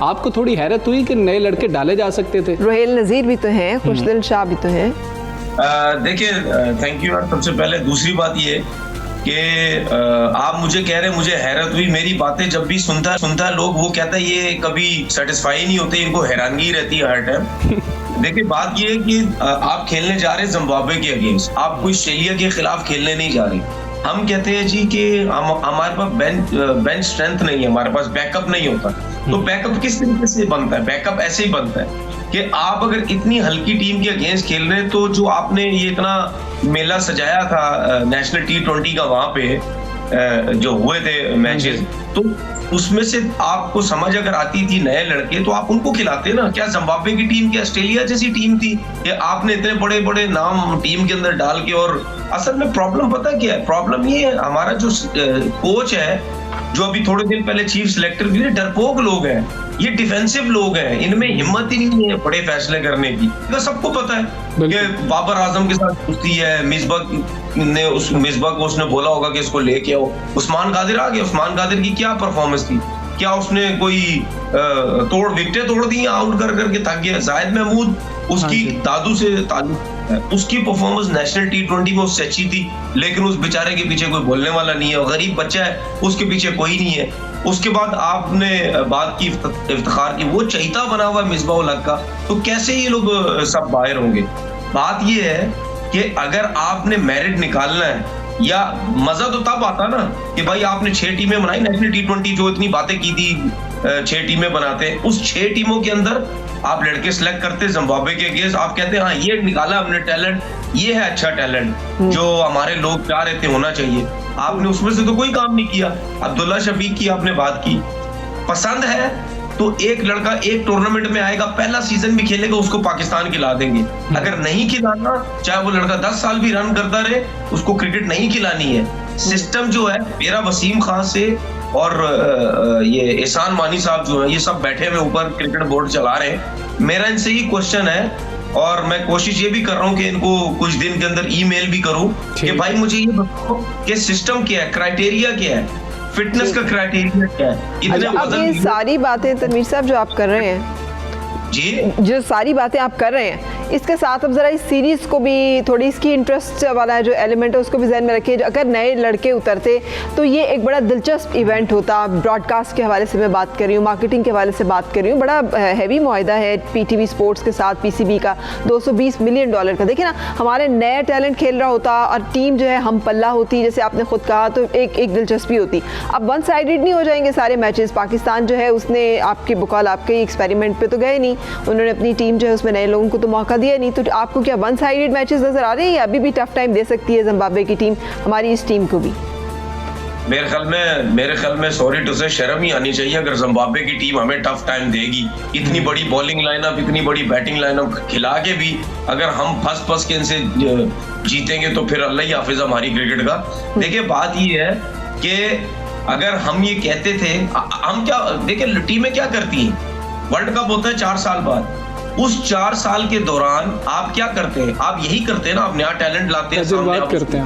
آپ کو تھوڑی حیرت ہوئی کہ نئے لڑکے ڈالے جا سکتے تھے؟ روہیل نذیر بھی تو ہیں, خوش دل شاہ بھی تو ہیں. دیکھیں تھینک یو. سب سے پہلے دوسری بات یہ کہ آپ مجھے کہہ رہے ہیں مجھے حیرت ہوئی. میری باتیں جب بھی سنتا ہے لوگ وہ کہتا ہے یہ کبھی سیٹسفائی نہیں ہوتے, ان کو حیرانگی رہتی ہے ہر ٹائم. دیکھیں بات یہ ہے کہ آپ کھیلنے جا رہے ہیں زمبابوے کے اگینسٹ, آپ کوئی آسٹریلیا کے خلاف کھیلنے نہیں جا رہے. ہم کہتے ہیں جی کہ ہمارے پاس بینچ اسٹرینتھ نہیں ہے, ہمارے پاس بیک اپ نہیں ہوتا. تو بیک اپ کس طریقے سے بنتا ہے؟ بیک اپ ایسے ہی بنتا ہے کہ آپ اگر اتنی ہلکی ٹیم کے اگینسٹ کھیل رہے ہیں تو جو آپ نے یہ اتنا میلہ سجایا تھا نیشنل T20 کا وہاں پہ جو ہوئے تھے میچز, تو اس میں سے آپ کو سمجھ اگر آتی تھی نئے لڑکے تو آپ ان کو کھلاتے نا. کیا زمبابوے کی ٹیم کیا آسٹریلیا جیسی ٹیم تھی کہ آپ نے اتنے بڑے بڑے نام ٹیم کے اندر ڈال کے؟ اور اصل میں پرابلم پتہ کیا ہے؟ پرابلم یہ ہے ہمارا جو کوچ ہے جو ابھی تھوڑے دن پہلے چیف سلیکٹر بھی, ڈرپوک لوگ ہیں, یہ ڈیفینسو لوگ ہیں, ان میں ہمت ہی نہیں ہے بڑے فیصلے کرنے کی. سب کو پتا ہے کہ بابر اعظم کے ساتھ دوستی ہے, مصباح کو اس نے بولا ہوگا کہ اس کو لے کے آؤ. عثمان قادر آ گیا, عثمان قادر کی کیا پرفارمنس تھی؟ کیا اس نے کوئی وکٹیں توڑ دی آؤٹ کر کے تھک گیا؟ زاہد محمود اس کی دادو سے تعلق, اس کی پرفارمنس نیشنل T20 میں اس سے اچھی تھی, لیکن اس بیچارے کے پیچھے کوئی بولنے والا نہیں ہے, غریب بچہ ہے, اس کے پیچھے کوئی نہیں ہے. اس کے بعد آپ نے بات کی افتخار کی, وہ چہیتا بنا ہوا ہے مصباح الحق کا, تو کیسے یہ لوگ سب باہر ہوں گے؟ بات یہ ہے کہ اگر آپ نے میرٹ نکالنا ہے, یا مزہ تو تب آتا نا کہ بھائی آپ نے 6 ٹیمیں بنائی نیشنل T20 جو اتنی باتیں کی تھی 6 ٹیمیں بناتے, اس 6 ٹیموں کے اندر آپ لڑکے سلیکٹ کرتے زمبابوے کے اگینسٹ, آپ کہتے ہیں ہاں یہ نکالا ہم نے ٹیلنٹ, یہ ہے اچھا ٹیلنٹ جو ہمارے لوگ چاہ رہے تھے ہونا چاہیے. آپ نے اس میں سے تو کوئی کام نہیں کیا. عبداللہ شفیق کی آپ نے بات کی, پسند ہے تو ایک لڑکا ایک ٹورنامنٹ میں آئے گا, پہلا سیزن بھی کھیلے گا, اس کو پاکستان کھلا دیں گے. اگر نہیں کھلانا, چاہے وہ لڑکا 10 سال بھی رن کرتا رہے, اس کو کرکٹ نہیں کھلانی ہے. سسٹم جو ہے میرا وسیم خان سے اور یہ احسان مانی صاحب جو ہیں, یہ سب بیٹھے ہوئے اوپر کرکٹ بورڈ چلا رہے ہیں. میرا ان سے ہی کوشچن ہے, اور میں کوشش یہ بھی کر رہا ہوں کہ ان کو کچھ دن کے اندر ای میل بھی کروں کہ بھائی مجھے یہ بتاؤ کہ سسٹم کیا ہے, کرائٹیریا کیا ہے, فٹنس کا کرائٹیریا کیا ہے. اب یہ ساری باتیں تنویر صاحب جو آپ کر رہے ہیں, جی جو ساری باتیں آپ کر رہے ہیں, اس کے ساتھ اب ذرا اس سیریز کو بھی تھوڑی اس کی انٹرسٹ والا جو ایلیمنٹ ہے اس کو بھی ذہن میں رکھیے. اگر نئے لڑکے اترتے تو یہ ایک بڑا دلچسپ ایونٹ ہوتا. براڈ کاسٹ کے حوالے سے میں بات کر رہی ہوں, مارکیٹنگ کے حوالے سے بات کر رہی ہوں. بڑا ہیوی معاہدہ ہے PTV اسپورٹس کے ساتھ PCB کا $220 ملین کا. دیکھیں نا, ہمارے نیا ٹیلنٹ کھیل رہا ہوتا اور ٹیم جو ہے ہم پلہ ہوتی, جیسے آپ نے خود کہا, تو ایک دلچسپی ہوتی. اب ون سائیڈڈ نہیں ہو جائیں گے سارے میچز. پاکستان جو ہے اس نے آپ کے بقول آپ کے ایکسپیریمنٹ پہ تو گئے نہیں, انہوں نے اپنی ٹیم جو ہے اس میں نئے لوگوں کو تو موقع دیا نہیں. تو آپ کو کیا ون سائیڈڈ میچز نظر آ رہے ہیں, یا ابھی بھی ٹف ٹائم دے سکتی ہے زمبابوے کی ٹیم ہماری اس ٹیم کو بھی؟ میرے خیال میں سوری ٹو سے شرم ہی آنی چاہیے اگر زمبابوے کی ٹیم ہمیں ٹف ٹائم دے گی. اتنی بڑی بالنگ لائن اپ, اتنی بڑی بیٹنگ لائن اپ کھلا کے بھی اگر ہم پھنس کے ان سے جیتیں گے تو پھر اللہ ہی حافظ ہماری کرکٹ کا. دیکھیں بات یہ ہے کہ اگر ہم یہ کہتے تھے, ہم کیا دیکھیں ٹیمیں کیا کرتی ہیں, ورلڈ کپ ہوتا ہے 4 سال بعد, اس 4 سال کے دوران آپ کیا کرتے ہیں؟ آپ یہی کرتے ہیں نا, آپ نیا ٹیلنٹ لاتے ہیں,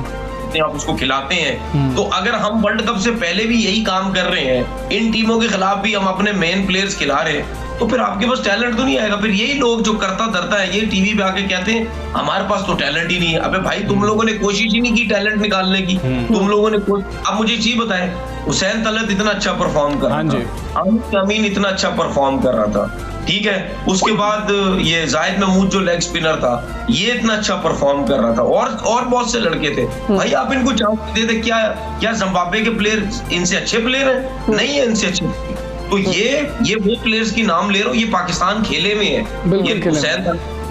آپ اس کو کھلاتے ہیں. تو اگر ہم ورلڈ کپ سے پہلے بھی یہی کام کر رہے ہیں, ان ٹیموں کے خلاف بھی ہم اپنے مین پلیئرز کھلا رہے ہیں, تو پھر آپ کے پاس ٹیلنٹ تو نہیں آئے گا. پھر یہی لوگ جو کرتا دھرتا ہے یہ ٹی وی پہ آ کے کہتے ہیں ہمارے پاس تو ٹیلنٹ ہی نہیں ہے. ابے بھائی تم لوگوں نے کوشش ہی نہیں کی ٹیلنٹ نکالنے کی, تم لوگوں نے. اب مجھے چیز بتائیں, حسین طلعت اتنا اچھا پرفارم کر رہا تھا, امین اتنا اچھا پرفارم کر رہا تھا, ٹھیک ہے, اس کے بعد یہ زاہد محمود جو لیگ اسپنر تھا یہ اتنا اچھا پرفارم کر رہا تھا, اور بہت سے لڑکے تھے. بھائی آپ ان کو چانس دے دیں. کیا زمبابوے کے پلیئر ان سے اچھے پلیئر ہیں؟ نہیں ہے ان سے اچھے. تو یہ وہ پلیئرز کی نام لے رہا ہوں, یہ پاکستان کھیلے میں ہے, یہ حسین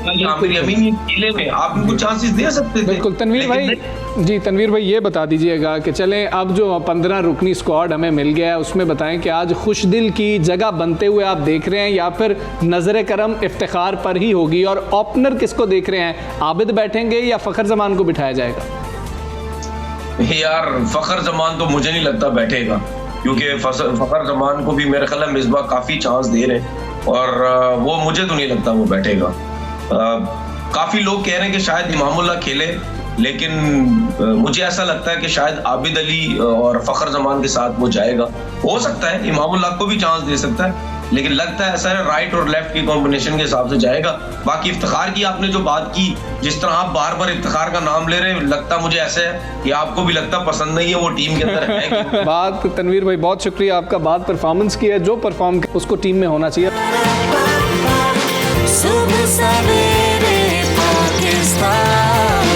آپ ان کو چانسز دے سکتے تھے. بالکل. تنویر بھائی, جی تنویر بھائی یہ بتا دیجئے گا کہ چلیں اب جو 15 رکنی اسکواڈ ہمیں مل گیا ہے اس میں بتائیں کہ آج خوش دل کی جگہ بنتے ہوئے آپ دیکھ رہے ہیں, یا پھر نظر کرم افتخار پر ہی ہوگی, اور اوپنر کس کو دیکھ رہے ہیں, عابد بیٹھیں گے یا فخر زمان کو بٹھایا جائے گا؟ یار فخر زمان تو مجھے نہیں لگتا بیٹھے گا, کیونکہ فخر زمان کو بھی میرے خیال میں مصباح کافی چانس دے رہے ہیں, اور وہ مجھے تو نہیں لگتا وہ بیٹھے گا. کافی لوگ کہہ رہے ہیں کہ شاید امام اللہ کھیلے, لیکن مجھے ایسا لگتا ہے کہ شاید عابد علی اور فخر زمان کے ساتھ وہ جائے گا. ہو سکتا ہے امام اللہ کو بھی چانس دے سکتا ہے, لیکن لگتا ہے ایسا ہے رائٹ اور لیفٹ کی کمبینیشن کے حساب سے جائے گا. باقی افتخار کی آپ نے جو بات کی, جس طرح آپ بار بار افتخار کا نام لے رہے ہیں, لگتا مجھے ایسا ہے کہ آپ کو بھی لگتا پسند نہیں ہے وہ ٹیم کے اندر ہے. بات تنویر بھائی بہت شکریہ آپ کا, بات پرفارمنس کی ہے, جو پرفارم اس کو ٹیم میں ہونا چاہیے. صبح سویرے پاکستان,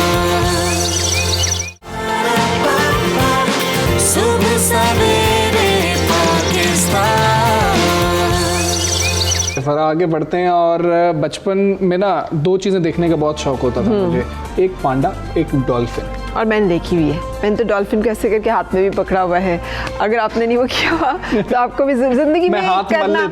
صبح سویرے پاکستان. آگے بڑھتے ہیں. اور بچپن میں نا 2 چیزیں دیکھنے کا بہت شوق ہوتا تھا مجھے, ایک پانڈا, ایک ڈولفن. اور میں نے دیکھی ہوئی ہے, میں نے تو ڈولفن کو ایسے کر کے ہاتھ میں بھی پکڑا ہوا ہے. اگر آپ نے نہیں وہ کیا ہوا تو آپ کو بھی زندگی میں کرنا,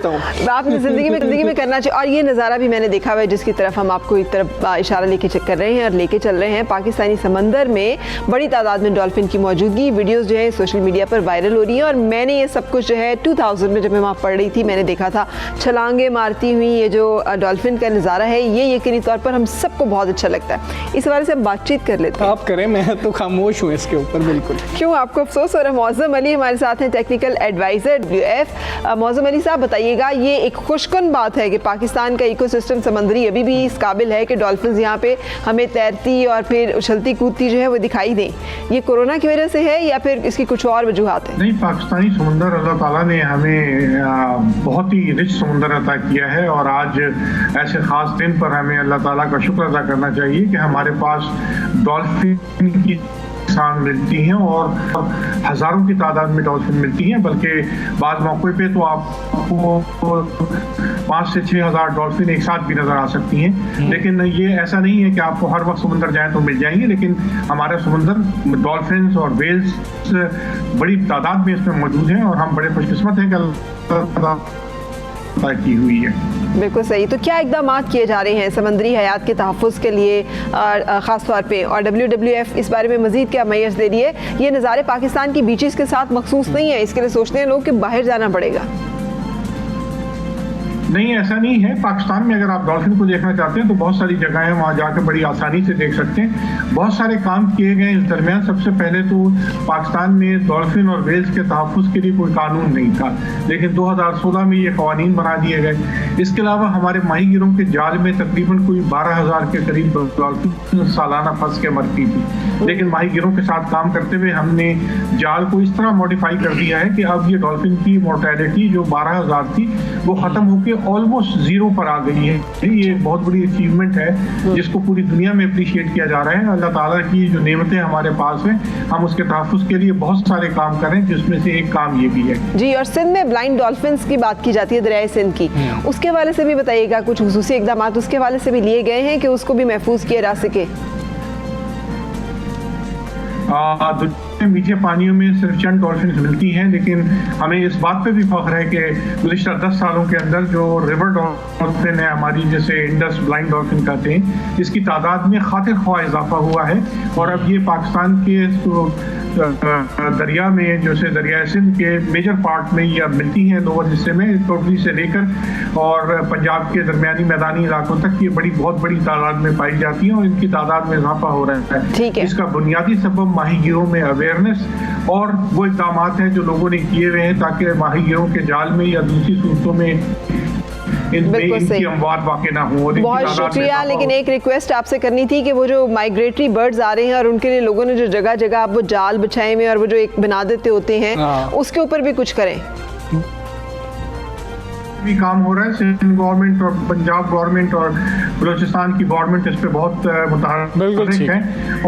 آپ نے زندگی میں کرنا چاہیے. اور یہ نظارہ بھی میں نے دیکھا ہوا ہے جس کی طرف ہم آپ کو ایک طرف اشارہ لے کے چیک کر رہے ہیں اور لے کے چل رہے ہیں. پاکستانی سمندر میں بڑی تعداد میں ڈولفن کی موجودگی, ویڈیوز جو ہے سوشل میڈیا پر وائرل ہو رہی ہیں. اور میں نے یہ سب کچھ جو ہے 2000 میں جب میں وہاں پڑھ رہی تھی میں نے دیکھا تھا. چھلانگیں مارتی ہوئی یہ جو ڈولفن کا نظارہ ہے, یہ یقینی طور پر ہم سب کو بہت اچھا لگتا ہے. اس حوالے سے ہم بات چیت کر لیتے ہیں. آپ کریں, میں تو خاموش ہوں اس کے اوپر. بالکل, کیوں آپ کو افسوس ہو رہا ہے؟ معظم علی ہمارے ساتھ ہیں, ٹیکنیکل ایڈوائزر WF. معظم علی صاحب بتائیے گا, یہ ایک خوش کن بات ہے کہ پاکستان کا ایکو سسٹم سمندری ابھی بھی اس قابل ہے کہ ڈولفنز یہاں پہ ہمیں تیرتی اور پھر اچھلتی کودتی جو ہے وہ دکھائی دیں. یہ کورونا کی وجہ سے ہے یا پھر اس کی کچھ اور وجوہات ہیں؟ نہیں, پاکستانی سمندر اللہ تعالیٰ نے ہمیں بہت ہی رچ سمندر عطا کیا ہے, اور آج ایسے خاص دن پر ہمیں اللہ تعالیٰ کا شکر ادا کرنا چاہیے کہ ہمارے پاس ڈولفن کی ملتی ہیں اور ہزاروں کی تعداد میں ڈولفن ملتی ہیں. بلکہ بعض موقع پہ تو آپ کو 5 سے 6 ہزار ڈولفن ایک ساتھ بھی نظر آ سکتی ہیں. لیکن یہ ایسا نہیں ہے کہ آپ کو ہر وقت سمندر جائیں تو مل جائیں گے, لیکن ہمارا سمندر ڈولفنز اور ویلز بڑی تعداد میں اس میں موجود ہیں, اور ہم بڑے خوش قسمت ہیں کہ اللہ کی ہوئی ہے. بالکل صحیح. تو کیا اقدامات کیے جا رہے ہیں سمندری حیات کے تحفظ کے لیے خاص طور پہ, اور WWF اس بارے میں مزید کیا میسج دے رہی ہے؟ یہ نظارے پاکستان کی بیچز کے ساتھ مخصوص نہیں ہے, اس کے لیے سوچتے ہیں لوگ کہ باہر جانا پڑے گا. نہیں, ایسا نہیں ہے. پاکستان میں اگر آپ ڈولفن کو دیکھنا چاہتے ہیں تو بہت ساری جگہیں ہیں, وہاں جا کے بڑی آسانی سے دیکھ سکتے ہیں. بہت سارے کام کیے گئے اس درمیان. سب سے پہلے تو پاکستان میں ڈولفن اور ویلز کے تحفظ کے لیے کوئی قانون نہیں تھا, لیکن 2016 میں یہ قوانین بنا دیے گئے. اس کے علاوہ ہمارے ماہی گیروں کے جال میں تقریباً کوئی 12,000 کے قریب ڈولفن سالانہ پھنس کے مرتی تھی, لیکن ماہی گیروں کے ساتھ کام کرتے ہوئے ہم نے جال کو اس طرح موڈیفائی کر دیا ہے کہ اب یہ ڈولفن کی مورٹیلٹی جو 12,000 تھی وہ ختم ہو کے آلموسٹ 0 پر آ گئی ہے. یہ ایک بہت بڑی اچیومنٹ ہے جس کو پوری دنیا میں اپریشیٹ کیا جا رہا ہے. اللہ تعالیٰ کی جو نعمتیں ہمارے پاس ہیں, ہم اس کے تحفظ کے لیے بہت سارے کام کریں, جس میں سے ایک کام یہ بھی ہے. جی, اور سندھ میں بلائنڈ ڈولفنز کی بات کی جاتی ہے, دریائے سندھ کی, اس کے حوالے سے بھی بتائیے گا. کچھ خصوصی اقدامات اس کے حوالے سے بھی لیے گئے ہیں کہ اس کو بھی محفوظ کیا جا سکے؟ میٹھے پانیوں میں صرف چند ڈولفنز ملتی ہیں, لیکن ہمیں اس بات پہ بھی فخر ہے کہ گزشتہ 10 سالوں کے اندر جو ریور ڈولفن ہے ہماری, جسے انڈس بلائنڈ ڈولفن کہتے ہیں, اس کی تعداد میں خاطر خواہ اضافہ ہوا ہے. اور اب یہ پاکستان کے دریا میں, جیسے دریائے سندھ کے میجر پارٹ میں یہ اب ملتی ہیں, لوور حصے میں ٹوٹلی سے لے کر اور پنجاب کے درمیانی میدانی علاقوں تک یہ بہت بڑی تعداد میں پائی جاتی ہیں, اور ان کی تعداد میں اضافہ ہو رہا ہے. اس کا بنیادی سبب ماہی گیروں میں اویئرنیس اور وہ اقدامات ہیں جو لوگوں نے کیے ہوئے ہیں تاکہ ماہی گیروں کے جال میں یا دوسری صورتوں میں ان کی اموات واقع نہ ہوں. بہت شکریہ. لیکن ایک ریکویسٹ آپ سے کرنی تھی کہ وہ جو مائگریٹری برڈز آ رہے ہیں اور ان کے لیے لوگوں نے جو جگہ جگہ وہ جال بچھائے ہوئے اور وہ جو ایک بنا دیتے ہوتے ہیں, اس کے اوپر بھی کچھ کریں. بھی کام ہو رہا ہے. سندھ گورنمنٹ اور پنجاب گورنمنٹ اور بلوچستان کی گورنمنٹ اس پہ بہت متحرک ہے,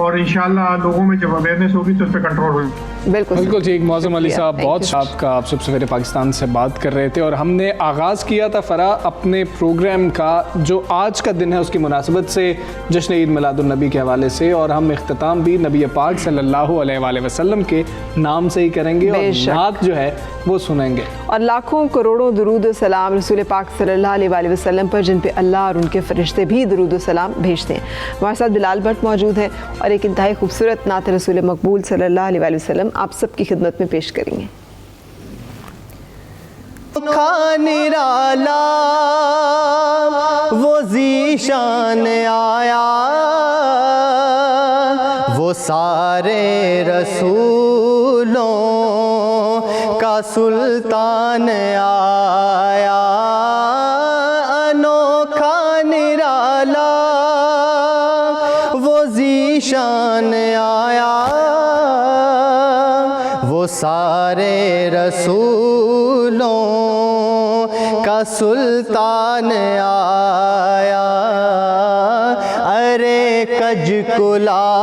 اور انشاءاللہ لوگوں میں جب اویئرنیس ہوگی تو اس پہ کنٹرول ہوگی. بالکل ٹھیک. معظم علی صاحب, بہت آپ سب سویرے پاکستان سے بات کر رہے تھے, اور ہم نے آغاز کیا تھا فرا اپنے پروگرام کا جو آج کا دن ہے اس کی مناسبت سے جشن عید میلاد النبی کے حوالے سے, اور ہم اختتام بھی نبی پاک صلی اللہ علیہ وآلہ وسلم کے نام سے ہی کریں گے, اور نعت جو ہے وہ سنیں گے. اور لاکھوں کروڑوں درود و سلام رسول پاک صلی اللہ علیہ وآلہ وسلم پر, جن پہ اللہ اور ان کے فرشتے بھی درود و سلام بھیجتے ہیں. ہمارے ساتھ بلال بٹ موجود ہیں اور ایک انتہائی خوبصورت نعت رسول مقبول صلی اللہ علیہ وآلہ وسلم آپ سب کی خدمت میں پیش کریں گے. نرالا وہ ذیشان آیا, سارے رسولوں کا سلطان آیا، انوکھا نرالا وہ ذیشان آیا، وہ سارے رسولوں کا سلطان آیا، ارے کج کلا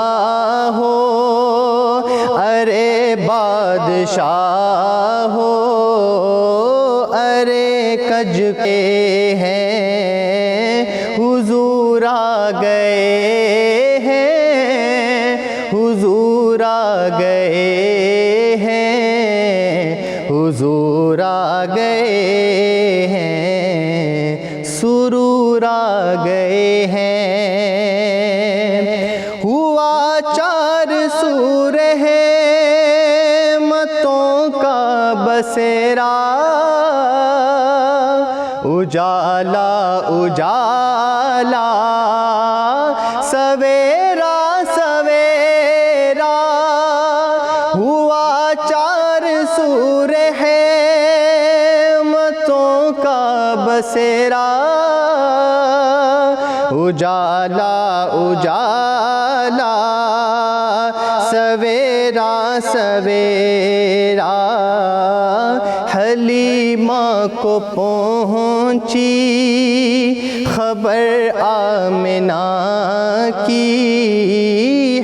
ہو، ارے بادشاہ ہو، ارے کج کے ہیں حضور آ گئے ہیں، حضور آ گئے ہیں، حضور آ گئے ہیں، سرور آ گئے ہیں۔ ہوا 400 رحمتوں کا بسیرا، اجالا اجالا سویرا سویرا، ہوا 400 رحمتوں کا بسیرا، اجالا اجالا سویرا سویرا، حلیمہ کو پہنچی خبر آمنہ کی،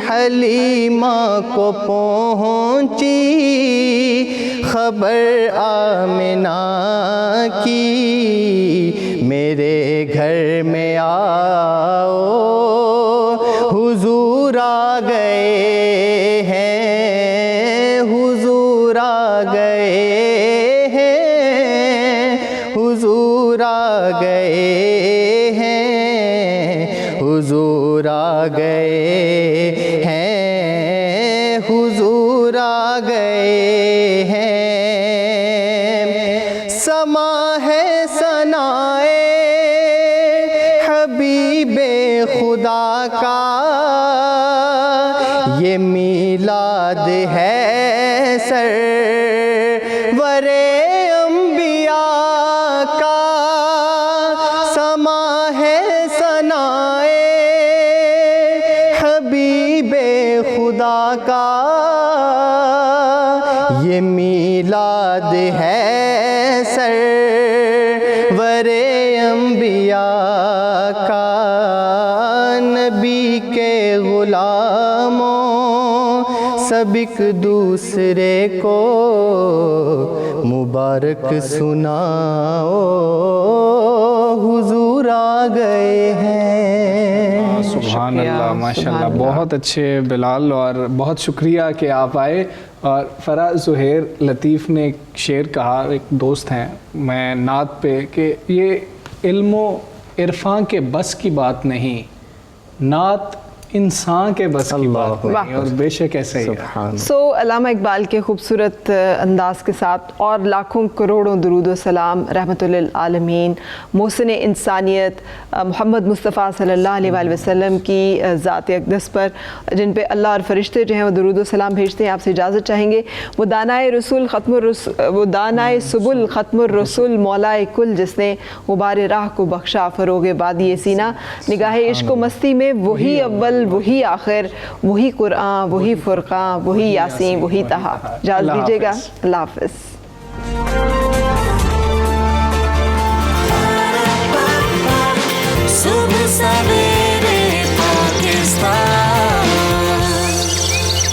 حلیمہ کو پہنچی خبر آمنہ کی، میرے گھر میں آؤ حضور آ گئے ہیں، حضور آ گئے ہیں، حضور آ گئے ہیں، حضور آ گئے ہیں، حضور آ گئے ہیں۔ سما ہے ثنائے حبیب خدا کا، یہ میلاد ہے سرور انبیاء کا، سما ہے ثنائے حبیب خدا کا، یہ میلاد ہے سرور انبیاء کا، نبی کے غلاموں سب ایک دوسرے کو مبارک سناؤ، حضور آ گئے ہیں۔ سبحان اللہ، ماشاء اللہ، بہت اچھے بلال، اور بہت شکریہ کہ آپ آئے۔ اور فرا زہیر لطیف نے ایک شعر کہا، ایک دوست ہیں میں نعت پہ، کہ یہ علم و عرفان کے بس کی بات نہیں، نعت انسان کے بس کی بات نہیں، اور بے شک ایسا ہی ہے۔ سو علامہ اقبال کے خوبصورت انداز کے ساتھ اور لاکھوں کروڑوں درود و سلام رحمت للعالمین محسن انسانیت محمد مصطفیٰ صلی اللہ علیہ وآلہ وسلم کی ذات اقدس پر، جن پہ اللہ اور فرشتے جو ہیں وہ درود و سلام بھیجتے ہیں۔ آپ سے اجازت چاہیں گے۔ وہ دانائے رسول ختم الرسول، وہ دانائے سبل ختم الرسول مولائے کل، جس نے غبار راہ کو بخشا فروغ بادی سینہ، نگاہ عشق و مستی میں وہی اول وہی آخر، وہی قرآن وہی فرقان وہی یاسین وہی طہا۔ اجازت دیجیے گا، اللہ حافظ۔ صبح سویرے